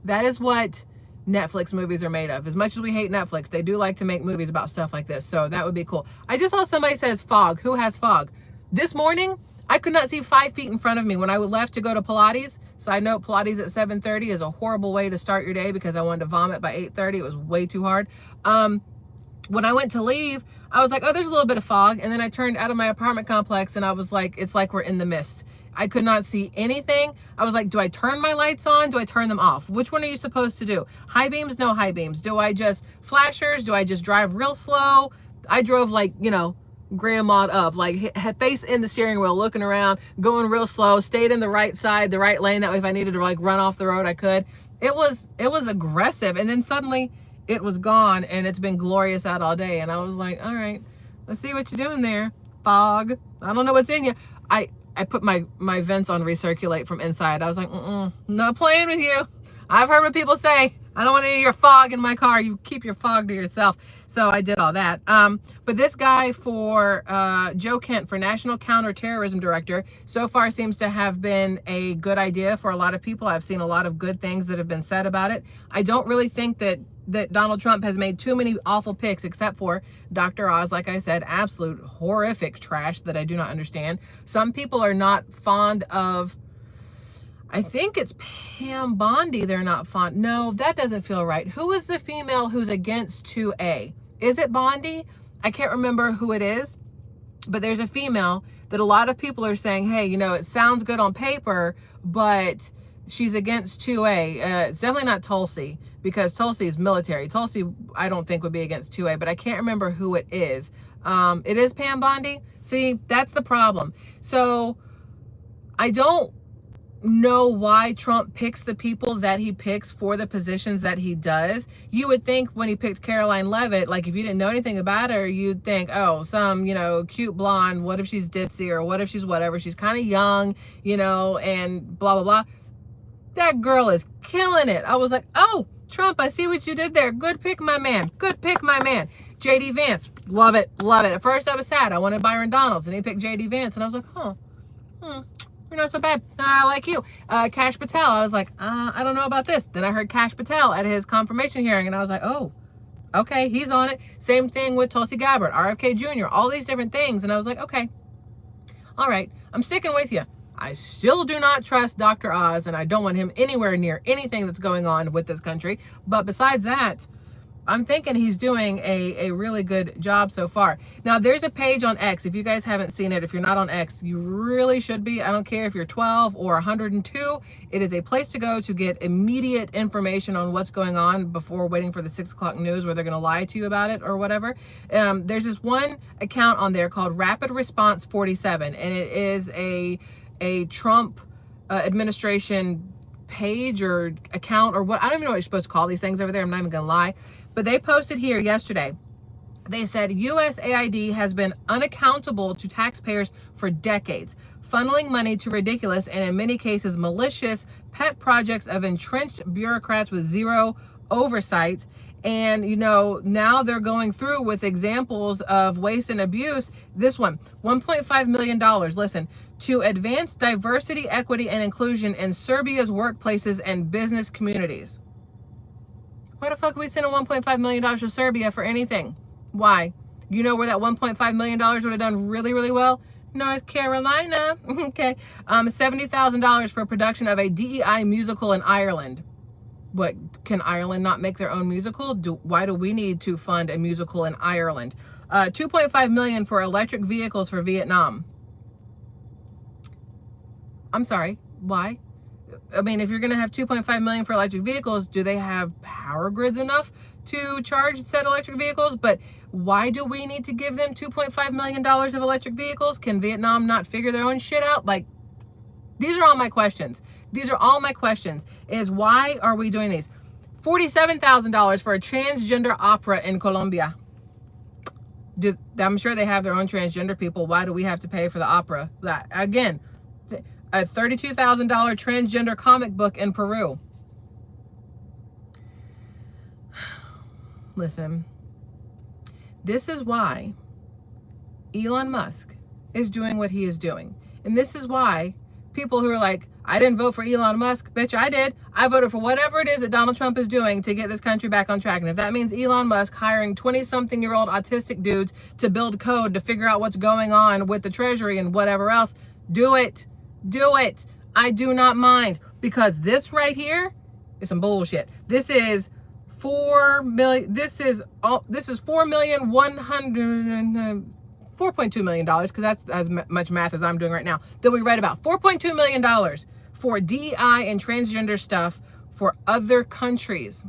That is what Netflix movies are made of. As much as we hate Netflix, they do like to make movies about stuff like this. So that would be cool. I just saw somebody says fog. Who has fog? This morning, I could not see 5 feet in front of me when I left to go to Pilates. Side note, Pilates at 7:30 is a horrible way to start your day because I wanted to vomit by 8:30. It was way too hard. When I went to leave, I was like, oh, there's a little bit of fog. And then I turned out of my apartment complex and I was like, it's like we're in the mist. I could not see anything. I was like, do I turn my lights on? Do I turn them off? Which one are you supposed to do? High beams? No high beams. Do I just flashers? Do I just drive real slow? I drove like, you know, grandma up, like face in the steering wheel, looking around, going real slow, stayed in the right side, the right lane. That way if I needed to like run off the road, I could. It was aggressive. And then suddenly it was gone and it's been glorious out all day. And I was like, all right, let's see what you're doing there, fog. I don't know what's in you. I put my vents on recirculate from inside. I was like, not playing with you. I've heard what people say. I don't want any of your fog in my car. You keep your fog to yourself. So I did all that. But this guy for Joe Kent for National Counterterrorism Director so far seems to have been a good idea for a lot of people. I've seen a lot of good things that have been said about it. I don't really think that Donald Trump has made too many awful picks, except for Dr. Oz, like I said, absolute horrific trash that I do not understand. Some people are not fond of, I think it's Pam Bondi they're not fond. No, that doesn't feel right. Who is the female who's against 2A? Is it Bondi? I can't remember who it is, but there's a female that a lot of people are saying, hey, you know, it sounds good on paper, but she's against 2A. It's definitely not Tulsi, because Tulsi is military. Tulsi, I don't think would be against 2A, but I can't remember who it is. It is Pam Bondi. See, that's the problem. So I don't know why Trump picks the people that he picks for the positions that he does. You would think when he picked Caroline Leavitt, like if you didn't know anything about her, you'd think, oh, some, you know, cute blonde, what if she's ditzy, or what if she's whatever, she's kind of young, you know, and blah, blah, blah. That girl is killing it. I was like, oh, Trump, I see what you did there. Good pick, my man. Good pick, my man. J.D. Vance, love it, love it. At first I was sad. I wanted Byron Donalds, and he picked J.D. Vance, and I was like, you're not so bad. I like you. Kash Patel, I was like, I don't know about this. Then I heard Kash Patel at his confirmation hearing, and I was like, oh, okay, he's on it. Same thing with Tulsi Gabbard, RFK Jr., all these different things, and I was like, okay, all right, I'm sticking with you. I still do not trust Dr. Oz, and I don't want him anywhere near anything that's going on with this country. But besides that, I'm thinking he's doing a really good job so far. Now, there's a page on X. If you guys haven't seen it, if you're not on X, you really should be. I don't care if you're 12 or 102. It is a place to go to get immediate information on what's going on before waiting for the 6 o'clock news where they're going to lie to you about it or whatever. There's this one account on there called Rapid Response 47, and it is a Trump administration page or account or what. I don't even know what you're supposed to call these things over there. I'm not even gonna lie, but they posted here yesterday. They said USAID has been unaccountable to taxpayers for decades, funneling money to ridiculous and in many cases malicious pet projects of entrenched bureaucrats with zero oversight. And, you know, now they're going through with examples of waste and abuse. This one, $1.5 million, listen, to advance diversity, equity, and inclusion in Serbia's workplaces and business communities. Why the fuck are we sending $1.5 million to Serbia for anything? Why? You know where that $1.5 million would have done really, really well? North Carolina. Okay. $70,000 for production of a DEI musical in Ireland. What, can Ireland not make their own musical? Why do we need to fund a musical in Ireland? $2.5 million for electric vehicles for Vietnam. I'm sorry, why? I mean, if you're going to have $2.5 million for electric vehicles, do they have power grids enough to charge said electric vehicles? But why do we need to give them $2.5 million of electric vehicles? Can Vietnam not figure their own shit out? Like, these are all my questions. These are all my questions, is why are we doing these? $47,000 for a transgender opera in Colombia. I'm sure they have their own transgender people. Why do we have to pay for the opera? That again, a $32,000 transgender comic book in Peru. Listen, this is why Elon Musk is doing what he is doing. And this is why people who are like, I didn't vote for Elon Musk. Bitch, I did. I voted for whatever it is that Donald Trump is doing to get this country back on track. And if that means Elon Musk hiring 20-something-year-old autistic dudes to build code to figure out what's going on with the Treasury and whatever else, do it. Do it. I do not mind. Because this right here is some bullshit. This is 4 million. This is $4.2 million, because that's as much math as I'm doing right now, that we read about. $4.2 million for DEI and transgender stuff for other countries.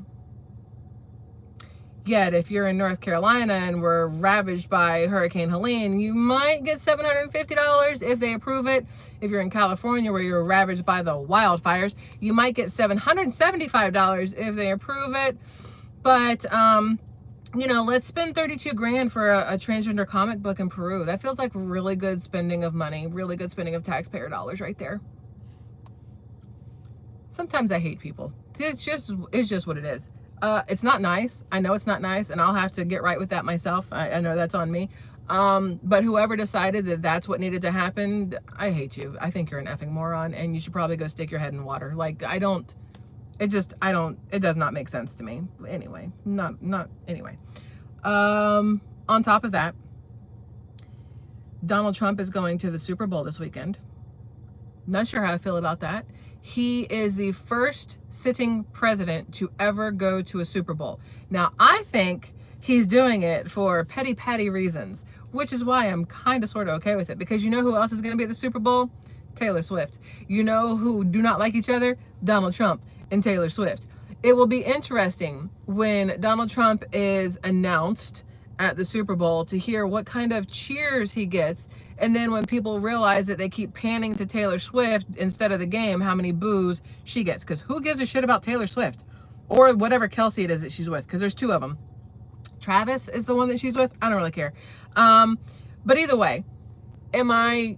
Yet, if you're in North Carolina and we're ravaged by Hurricane Helene, you might get $750 if they approve it. If you're in California where you're ravaged by the wildfires, you might get $775 if they approve it. But, you know, let's spend 32 grand for a transgender comic book in Peru. That feels like really good spending of money, really good spending of taxpayer dollars right there. Sometimes I hate people. It's just what it is. It's not nice. I know it's not nice, and I'll have to get right with that myself. I know that's on me. But whoever decided that that's what needed to happen, I hate you. I think you're an effing moron, and you should probably go stick your head in water. Like, it does not make sense to me. Anyway, anyway. On top of that, Donald Trump is going to the Super Bowl this weekend. Not sure how I feel about that. He is the first sitting president to ever go to a Super Bowl. Now, I think he's doing it for petty reasons, which is why I'm kind of sort of okay with it. Because you know who else is going to be at the Super Bowl? Taylor Swift. You know who do not like each other? Donald Trump and Taylor Swift. It will be interesting when Donald Trump is announced at the Super Bowl to hear what kind of cheers he gets. And then when people realize that they keep panning to Taylor Swift instead of the game, how many boos she gets. Because who gives a shit about Taylor Swift? Or whatever Kelsey it is that she's with. Because there's two of them. Travis is the one that she's with. I don't really care. But either way, am I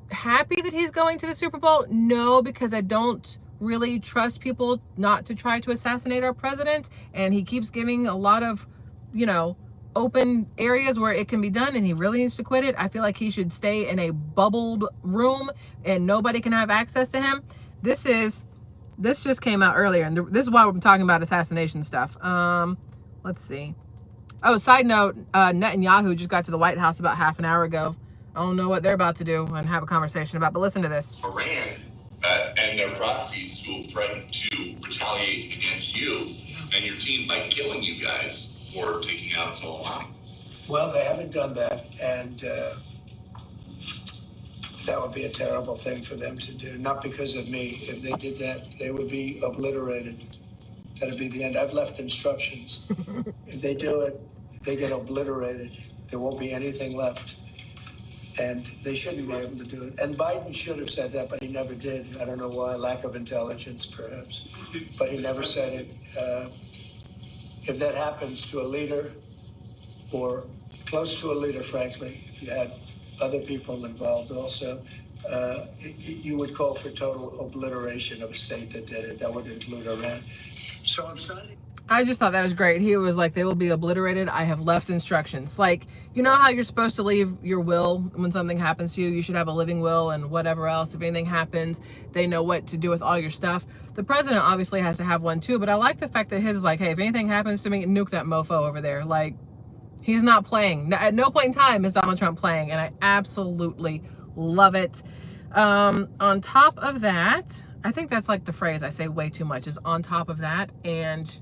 happy that he's going to the Super Bowl? No, because I don't really trust people not to try to assassinate our president. And he keeps giving a lot of, you know, open areas where it can be done, and he really needs to quit it. I feel like he should stay in a bubbled room and nobody can have access to him. This just came out earlier, and this is why I'm talking about assassination stuff. Let's see. Oh, side note, Netanyahu just got to the White House about half an hour ago. I don't know what they're about to do and have a conversation about, but listen to this. Iran and their proxies who have threatened to retaliate against you and your team by killing you guys for taking out Soleimani. Well, they haven't done that, and that would be a terrible thing for them to do. Not because of me. If they did that, they would be obliterated. That'd be the end. I've left instructions. If they do it, they get obliterated. There won't be anything left. And they shouldn't be able to do it. And Biden should have said that, but he never did. I don't know why. Lack of intelligence, perhaps. But he never said it. If that happens to a leader, or close to a leader, frankly, if you had other people involved also, you would call for total obliteration of a state that did it. That would include Iran. So I'm signing. I just thought that was great. He was like, they will be obliterated. I have left instructions. Like, you know how you're supposed to leave your will when something happens to you? You should have a living will and whatever else. If anything happens, they know what to do with all your stuff. The president obviously has to have one too, but I like the fact that his is like, hey, if anything happens to me, nuke that mofo over there. Like, he's not playing. At no point in time is Donald Trump playing, and I absolutely love it. On top of that, I think that's like the phrase I say way too much, is on top of that, and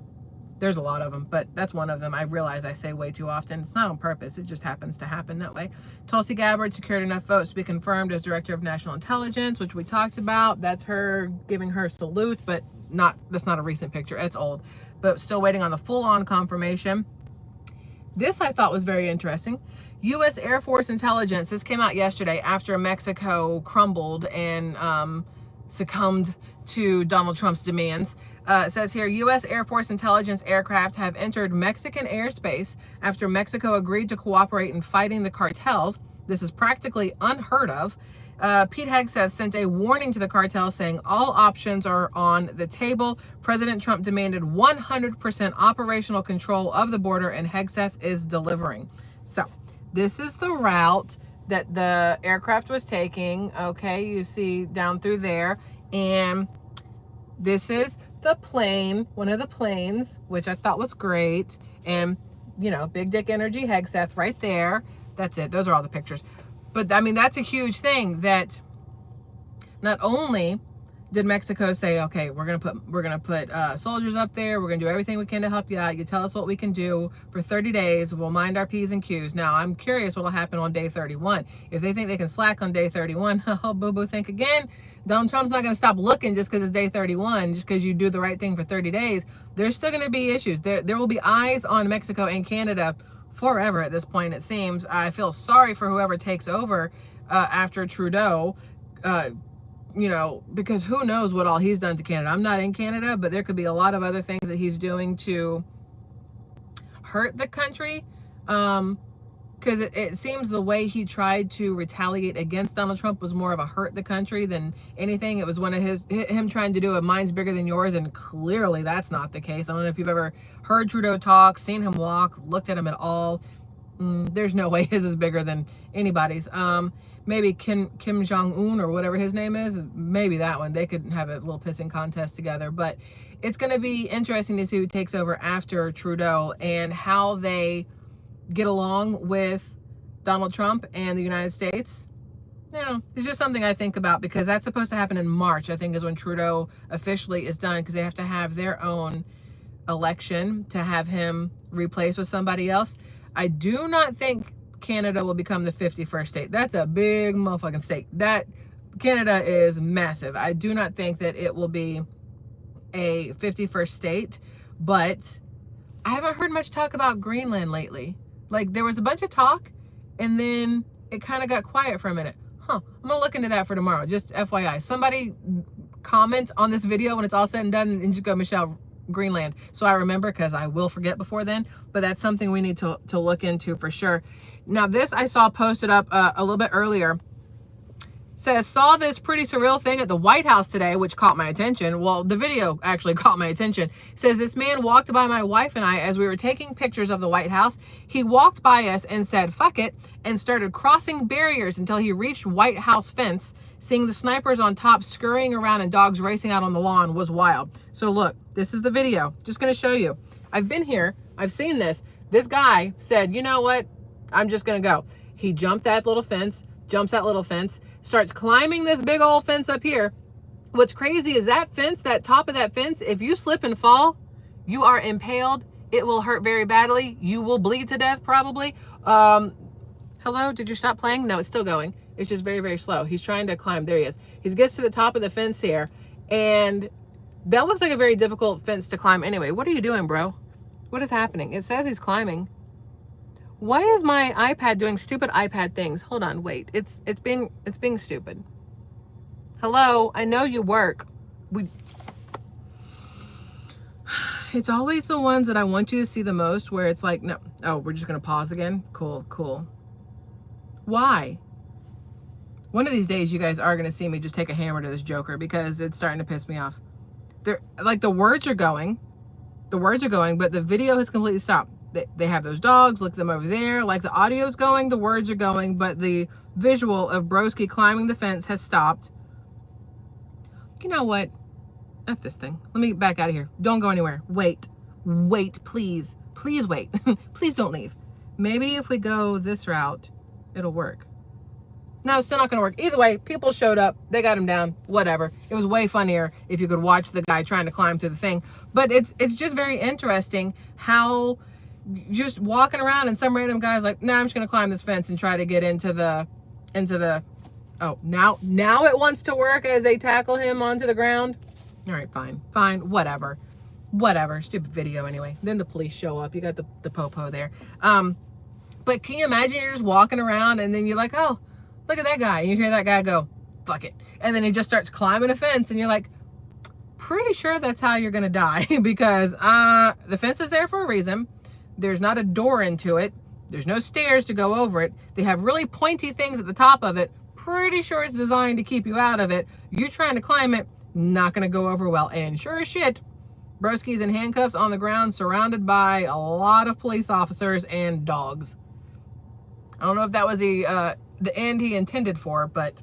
there's a lot of them, but that's one of them I realize I say way too often. It's not on purpose. It just happens to happen that way. Tulsi Gabbard secured enough votes to be confirmed as Director of National Intelligence, which we talked about. That's her giving her salute, but that's not a recent picture. It's old, but still waiting on the full-on confirmation. This I thought was very interesting. U.S. Air Force intelligence. This came out yesterday after Mexico crumbled and succumbed to Donald Trump's demands. It says here, U.S. Air Force intelligence aircraft have entered Mexican airspace after Mexico agreed to cooperate in fighting the cartels. This is practically unheard of. Pete Hegseth sent a warning to the cartel saying all options are on the table. President Trump demanded 100% operational control of the border, and Hegseth is delivering. So this is the route that the aircraft was taking. Okay, you see down through there. And this is the plane, one of the planes, which I thought was great. And, you know, Big Dick Energy Hegseth right there. That's it. Those are all the pictures. But I mean, that's a huge thing, that not only did Mexico say, okay, we're gonna put soldiers up there, we're gonna do everything we can to help you out. You tell us what we can do for 30 days. We'll mind our P's and Q's. Now, I'm curious what'll happen on day 31. If they think they can slack on day 31, oh, boo-boo, think again. Donald Trump's not gonna stop looking just because it's day 31, just because you do the right thing for 30 days. There's still gonna be issues. There will be eyes on Mexico and Canada forever at this point, it seems. I feel sorry for whoever takes over after Trudeau, you know, because who knows what all he's done to Canada. I'm not in Canada, but there could be a lot of other things that he's doing to hurt the country. Because it seems the way he tried to retaliate against Donald Trump was more of a hurt the country than anything. It was one of him trying to do a mine's bigger than yours, and clearly that's not the case. I don't know if you've ever heard Trudeau talk, seen him walk, looked at him at all. There's no way his is bigger than anybody's. Maybe Kim Jong-un or whatever his name is, maybe that one. They could have a little pissing contest together. But it's going to be interesting to see who takes over after Trudeau and how they get along with Donald Trump and the United States. You know, it's just something I think about, because that's supposed to happen in March, I think, is when Trudeau officially is done, because they have to have their own election to have him replaced with somebody else. I do not think Canada will become the 51st state. That's a big motherfucking state. That Canada is massive. I do not think that it will be a 51st state, but I haven't heard much talk about Greenland lately. Like, there was a bunch of talk, and then it kind of got quiet for a minute. I'm gonna look into that for tomorrow, just FYI. Somebody comment on this video when it's all said and done, and just go, Michelle, Greenland, so I remember, because I will forget before then. But that's something we need to look into for sure. Now, this I saw posted up a little bit earlier. Says, saw this pretty surreal thing at the White House today, which caught my attention. Well, the video actually caught my attention. Says, this man walked by my wife and I as we were taking pictures of the White House. He walked by us and said, fuck it, and started crossing barriers until he reached White House fence. Seeing the snipers on top scurrying around and dogs racing out on the lawn was wild. So look, this is the video. Just going to show you. I've been here. I've seen this. This guy said, you know what? I'm just going to go. He jumped that little fence, jumps that little fence, starts climbing this big old fence up here. What's crazy is that fence, that top of that fence, if you slip and fall, you are impaled. It will hurt very badly. You will bleed to death probably. Hello, did you stop playing? No, it's still going. It's just very, very slow. He's trying to climb. There he is. He gets to the top of the fence here, and that looks like a very difficult fence to climb anyway. What are you doing, bro? What is happening? It says he's climbing. Why is my iPad doing stupid iPad things? Hold on, wait. It's being stupid. Hello, I know you work. It's always the ones that I want you to see the most where it's like, no. Oh, we're just gonna pause again? Cool. Why? One of these days you guys are gonna see me just take a hammer to this joker, because it's starting to piss me off. Like, the words are going, but the video has completely stopped. They have those dogs, look at them over there. Like, the audio's going, the words are going, but the visual of Broski climbing the fence has stopped. You know what? F this thing. Let me get back out of here. Don't go anywhere. Wait, please. Please wait. Please don't leave. Maybe if we go this route, it'll work. No, it's still not going to work. Either way, people showed up. They got him down. Whatever. It was way funnier if you could watch the guy trying to climb to the thing. But it's just very interesting how just walking around and some random guy's like, nah, I'm just going to climb this fence and try to get into the, oh, now it wants to work as they tackle him onto the ground. All right, fine, whatever. Stupid video anyway. Then the police show up. You got the popo there. But can you imagine you're just walking around and then you're like, oh, look at that guy. And you hear that guy go, fuck it. And then he just starts climbing a fence, and you're like, pretty sure that's how you're gonna die because the fence is there for a reason. There's not a door into it. There's no stairs to go over it. They have really pointy things at the top of it. Pretty sure it's designed to keep you out of it. You trying to climb it, not gonna go over well. And sure as shit, broski's in handcuffs on the ground, surrounded by a lot of police officers and dogs. I don't know if that was the end he intended for, but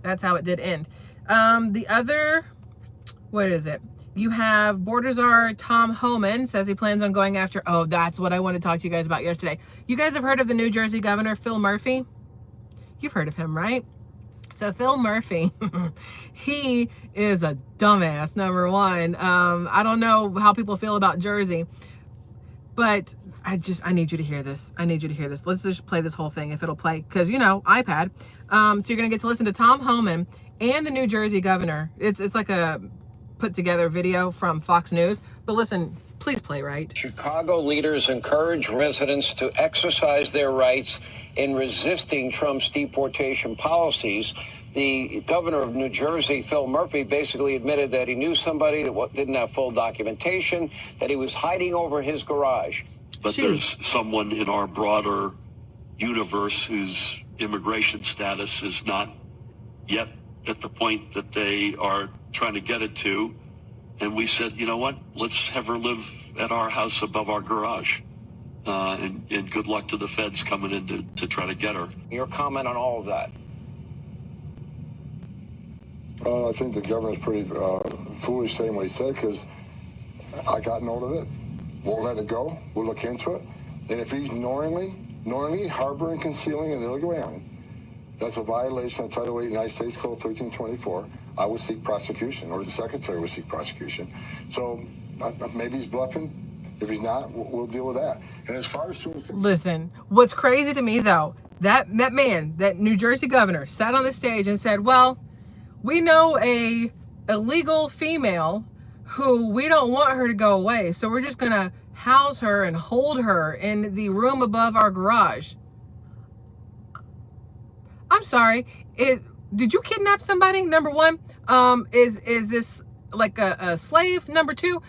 that's how it did end. The other, what is it? You have Border Czar Tom Homan says he plans on going after, oh, that's what I wanted to talk to you guys about yesterday. You guys have heard of the New Jersey governor, Phil Murphy? You've heard of him, right? So Phil Murphy, he is a dumbass, number one. I don't know how people feel about Jersey, but I need you to hear this. I need you to hear this. Let's just play this whole thing if it'll play, because, you know, iPad. So you're going to get to listen to Tom Homan and the New Jersey governor. It's like a put together video from Fox News, but listen, please play, right? Chicago leaders encourage residents to exercise their rights in resisting Trump's deportation policies. The governor of New Jersey, Phil Murphy, basically admitted that he knew somebody that didn't have full documentation, that he was hiding over his garage. But there's someone in our broader universe whose immigration status is not yet at the point that they are trying to get it to. And we said, you know what, let's have her live at our house above our garage. And good luck to the feds coming in to try to get her. Your comment on all of that? I think the governor's pretty foolish saying what he said, because I got note of it. Won't let it go. We'll look into it. And if he's knowingly harboring, concealing an illegal alien, that's a violation of Title 8 United States Code 1324. I would seek prosecution, or the secretary would seek prosecution. So maybe he's bluffing. If he's not, we'll deal with that. And as far as listen, what's crazy to me though, that man, that New Jersey governor, sat on the stage and said, well, we know a illegal female who we don't want her to go away, so we're just gonna house her and hold her in the room above our garage. I'm sorry, did you kidnap somebody? Number one, is this like a slave? Number two,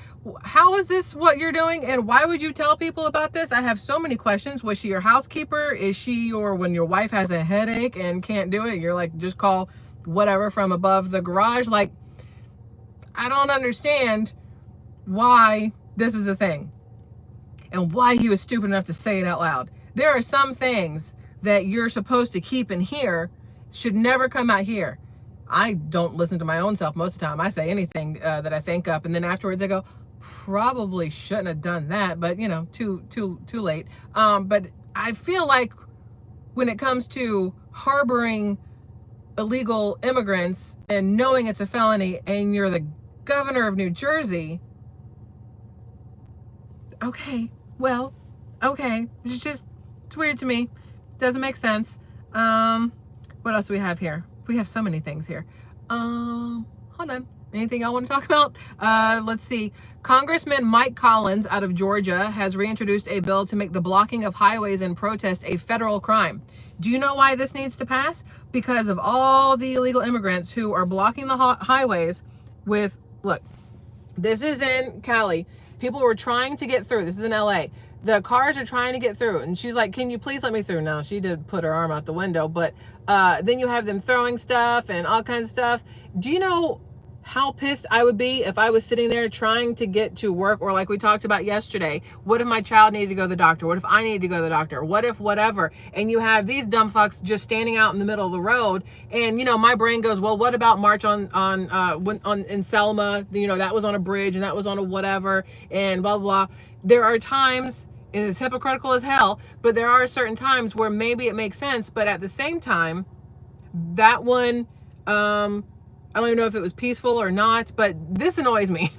how is this what you're doing, and why would you tell people about this? I have so many questions. Was she your housekeeper? Is she your, when your wife has a headache and can't do it, you're like, just call whatever from above the garage? Like, I don't understand why this is a thing and why he was stupid enough to say it out loud. There are some things that you're supposed to keep in here should never come out here. I don't listen to my own self most of the time. I say anything that I think up, and then afterwards I go, probably shouldn't have done that, but you know, too late. But I feel like when it comes to harboring illegal immigrants and knowing it's a felony, and you're the governor of New Jersey, okay, well, okay, it's weird to me. Doesn't make sense. What else do we have here? We have so many things here. Hold on. Anything y'all want to talk about? Let's see. Congressman Mike Collins out of Georgia has reintroduced a bill to make the blocking of highways in protest a federal crime. Do you know why this needs to pass? Because of all the illegal immigrants who are blocking the highways with, look, this is in Cali. People were trying to get through. This is in LA. The cars are trying to get through, and she's like, can you please let me through? No, she did put her arm out the window, but then you have them throwing stuff and all kinds of stuff. Do you know how pissed I would be if I was sitting there trying to get to work? Or like we talked about yesterday, what if my child needed to go to the doctor? What if I needed to go to the doctor? What if whatever? And you have these dumb fucks just standing out in the middle of the road, and you know, my brain goes, well, what about March in Selma? You know, that was on a bridge and that was on a whatever and blah blah blah. There are times, and it's hypocritical as hell, but there are certain times where maybe it makes sense, but at the same time, that one, I don't even know if it was peaceful or not, but this annoys me.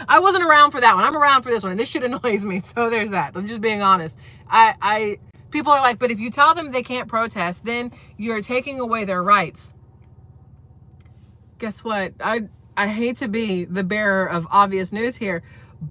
I wasn't around for that one. I'm around for this one, and this shit annoys me. So there's that. I'm just being honest. People are like, but if you tell them they can't protest, then you're taking away their rights. Guess what? I hate to be the bearer of obvious news here,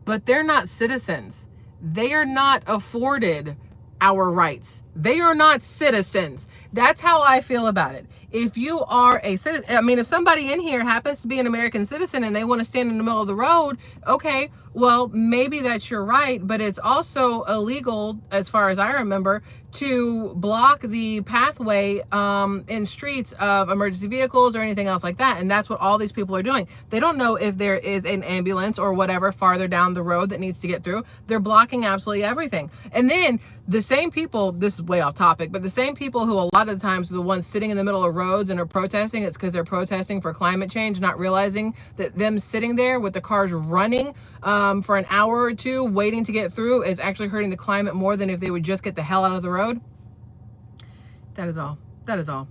but they're not citizens. They are not afforded our rights. They are not citizens. That's how I feel about it. If you are a citizen, I mean, if somebody in here happens to be an American citizen and they want to stand in the middle of the road, okay, well, maybe that's your right, but it's also illegal, as far as I remember, to block the pathway in streets of emergency vehicles or anything else like that. And that's what all these people are doing. They don't know if there is an ambulance or whatever farther down the road that needs to get through. They're blocking absolutely everything. And then the same people, this is way off topic, but the same people who a lot of the times are the ones sitting in the middle of roads and are protesting, it's because they're protesting for climate change, not realizing that them sitting there with the cars running for an hour or two waiting to get through is actually hurting the climate more than if they would just get the hell out of the road. That is all. That is all.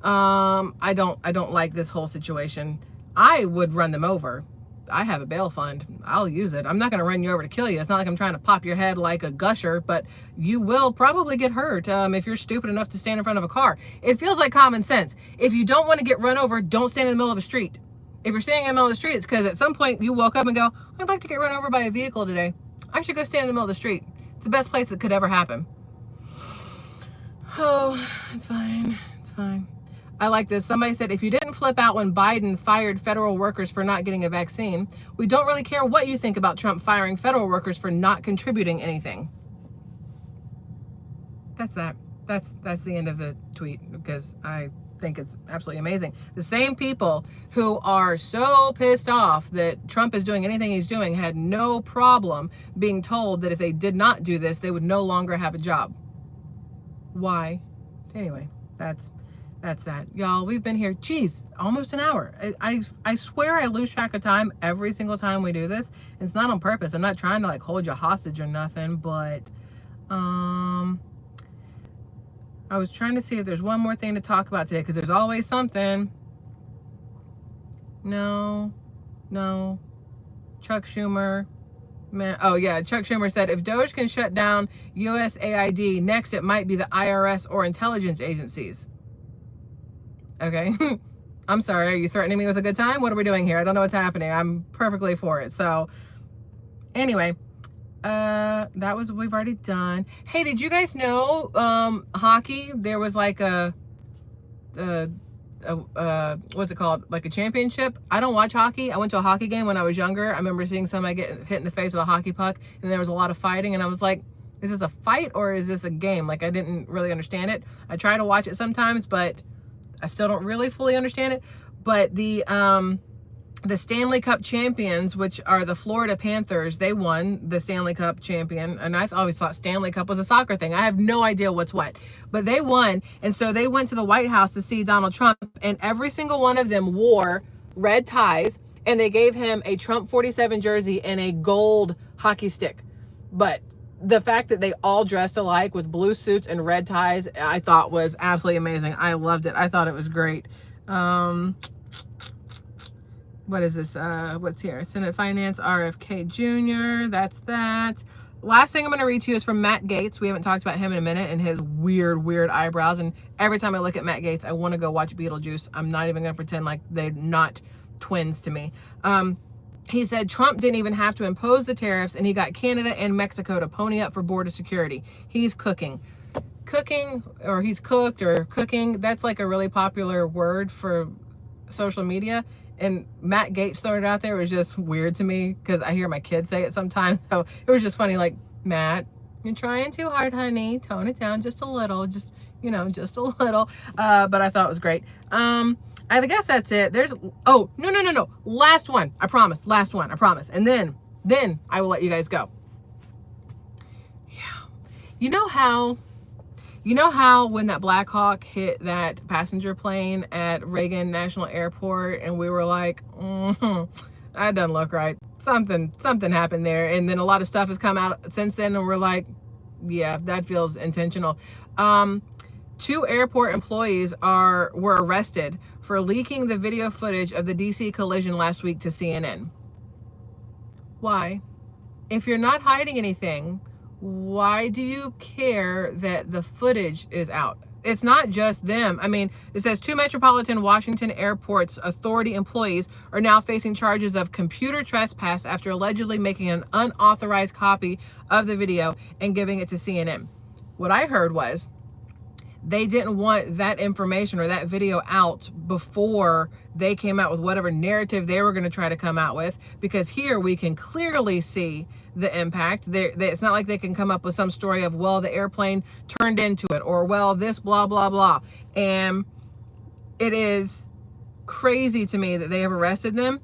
I don't like this whole situation. I would run them over. I have a bail fund. I'll use it. I'm not going to run you over to kill you. It's not like I'm trying to pop your head like a gusher, but you will probably get hurt if you're stupid enough to stand in front of a car. It feels like common sense. If you don't want to get run over, don't stand in the middle of a street. If you're standing in the middle of the street, it's because at some point you woke up and go, I'd like to get run over by a vehicle today. I should go stand in the middle of the street. It's the best place that could ever happen. Oh, it's fine. It's fine. I like this. Somebody said, if you didn't flip out when Biden fired federal workers for not getting a vaccine, we don't really care what you think about Trump firing federal workers for not contributing anything. That's that. That's the end of the tweet, because I think it's absolutely amazing. The same people who are so pissed off that Trump is doing anything he's doing had no problem being told that if they did not do this, they would no longer have a job. Why? Anyway, that's that. Y'all, we've been here, geez, almost an hour. I swear I lose track of time every single time we do this. It's not on purpose. I'm not trying to like hold you hostage or nothing, but I was trying to see if there's one more thing to talk about today, because there's always something. No. Chuck Schumer. Man, oh yeah, Chuck Schumer said, if Doge can shut down USAID, next it might be the IRS or intelligence agencies. Okay. I'm sorry, are you threatening me with a good time? What are we doing here? I don't know what's happening. I'm perfectly for it. So anyway, that was what we've already done. Hey, did you guys know hockey, there was like a what's it called, like a championship? I don't watch hockey. I went to a hockey game when I was younger. I remember seeing somebody get hit in the face with a hockey puck, and there was a lot of fighting, and I was like, is this a fight or is this a game? Like, I didn't really understand it. I try to watch it sometimes, but I still don't really fully understand it. But the Stanley Cup champions, which are the Florida Panthers, they won the Stanley Cup champion. And I always thought Stanley Cup was a soccer thing. I have no idea what's what. But they won. And so they went to the White House to see Donald Trump. And every single one of them wore red ties. And they gave him a Trump 47 jersey and a gold hockey stick. But the fact that they all dressed alike with blue suits and red ties, I thought was absolutely amazing. I loved it. I thought it was great. What is this? What's here? Senate Finance, RFK Jr. That's that. Last thing I'm going to read to you is from Matt Gaetz. We haven't talked about him in a minute and his weird eyebrows. And every time I look at Matt Gaetz, I want to go watch Beetlejuice. I'm not even going to pretend like they're not twins to me. He said Trump didn't even have to impose the tariffs, and he got Canada and Mexico to pony up for border security. He's cooking. Or he's cooked, or cooking. That's like a really popular word for social media. And Matt Gaetz throwing it out there was just weird to me, because I hear my kids say it sometimes. So it was just funny, like, Matt, you're trying too hard, honey. Tone it down just a little. Just, just a little. But I thought it was great. I guess that's it. Oh, no. Last one. I promise. Last one. I promise. And then I will let you guys go. Yeah. You know how when that Black Hawk hit that passenger plane at Reagan National Airport, and we were like, that doesn't look right. Something happened there. And then a lot of stuff has come out since then, and we're like, yeah, that feels intentional. 2 airport employees were arrested for leaking the video footage of the DC collision last week to CNN. Why? If you're not hiding anything, why do you care that the footage is out? It's not just them. I mean, it says 2 Metropolitan Washington Airport's Authority employees are now facing charges of computer trespass after allegedly making an unauthorized copy of the video and giving it to CNN. What I heard was they didn't want that information or that video out before they came out with whatever narrative they were going to try to come out with, because here we can clearly see the impact. It's not like they can come up with some story of, well, the airplane turned into it, or, well, this blah blah blah. And it is crazy to me that they have arrested them.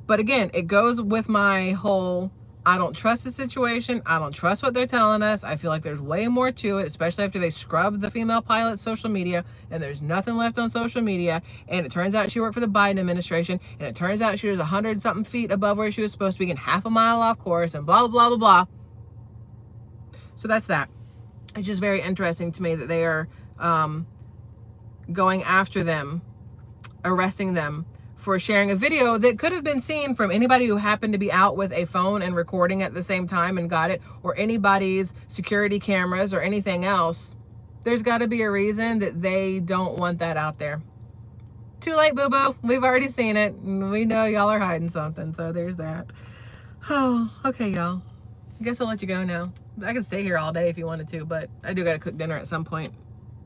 But again, it goes with my whole, I don't trust the situation. I don't trust what they're telling us. I feel like there's way more to it, especially after they scrubbed the female pilot's social media and there's nothing left on social media. And it turns out she worked for the Biden administration, and it turns out she was 100-something feet above where she was supposed to be and half a mile off course, and blah, blah, blah, blah, blah. So that's that. It's just very interesting to me that they are going after them, arresting them for sharing a video that could have been seen from anybody who happened to be out with a phone and recording at the same time and got it, or anybody's security cameras or anything else. There's got to be a reason that they don't want that out there. Too late, boo-boo. We've already seen it. We know y'all are hiding something, so there's that. Oh, okay, y'all. I guess I'll let you go now. I could stay here all day if you wanted to, but I do got to cook dinner at some point.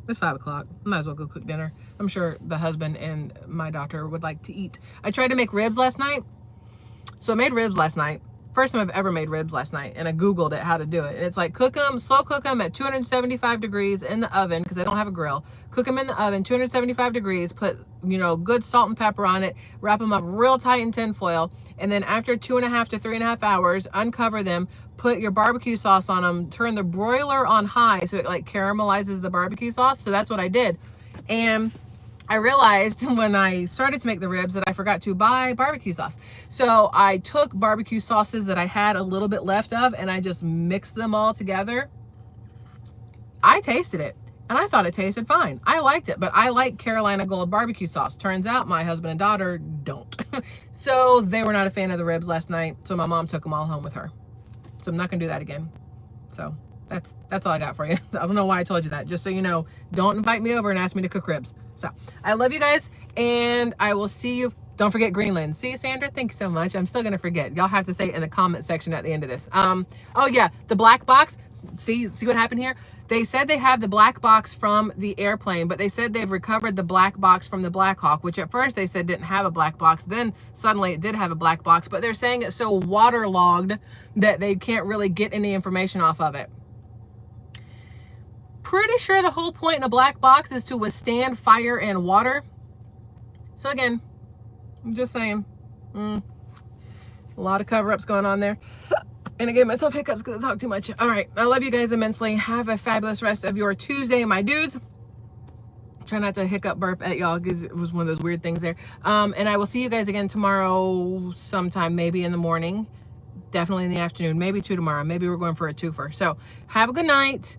It's 5 o'clock. Might as well go cook dinner. I'm sure the husband and my daughter would like to eat. I tried to make ribs last night. So I made ribs last night. First time I've ever made ribs last night. And I Googled it, how to do it. And it's like, cook them, slow cook them at 275 degrees in the oven, because I don't have a grill. Cook them in the oven, 275 degrees, put, good salt and pepper on it, wrap them up real tight in tin foil. And then after 2.5 to 3.5 hours, uncover them, put your barbecue sauce on them, turn the broiler on high so it like caramelizes the barbecue sauce. So that's what I did. And I realized when I started to make the ribs that I forgot to buy barbecue sauce. So I took barbecue sauces that I had a little bit left of, and I just mixed them all together. I tasted it and I thought it tasted fine. I liked it, but I like Carolina Gold barbecue sauce. Turns out my husband and daughter don't. So they were not a fan of the ribs last night. So my mom took them all home with her. So I'm not gonna do that again. So that's all I got for you. I don't know why I told you that. Just so you know, don't invite me over and ask me to cook ribs. So I love you guys, and I will see you. Don't forget Greenland. See you, Sandra. Thank you so much. I'm still gonna forget. Y'all have to say it in the comment section at the end of this. Oh yeah, the black box. See what happened here? They said they have the black box from the airplane, but they said they've recovered the black box from the Black Hawk, which at first they said didn't have a black box. Then suddenly it did have a black box, but they're saying it's so waterlogged that they can't really get any information off of it. Pretty sure the whole point in a black box is to withstand fire and water. So again, I'm just saying, a lot of cover-ups going on there. And I gave myself hiccups because I talk too much. All right. I love you guys immensely. Have a fabulous rest of your Tuesday, my dudes. Try not to hiccup burp at y'all because it was one of those weird things there. And I will see you guys again tomorrow sometime, maybe in the morning, definitely in the afternoon, maybe 2 tomorrow. Maybe we're going for a 2-fer. So have a good night.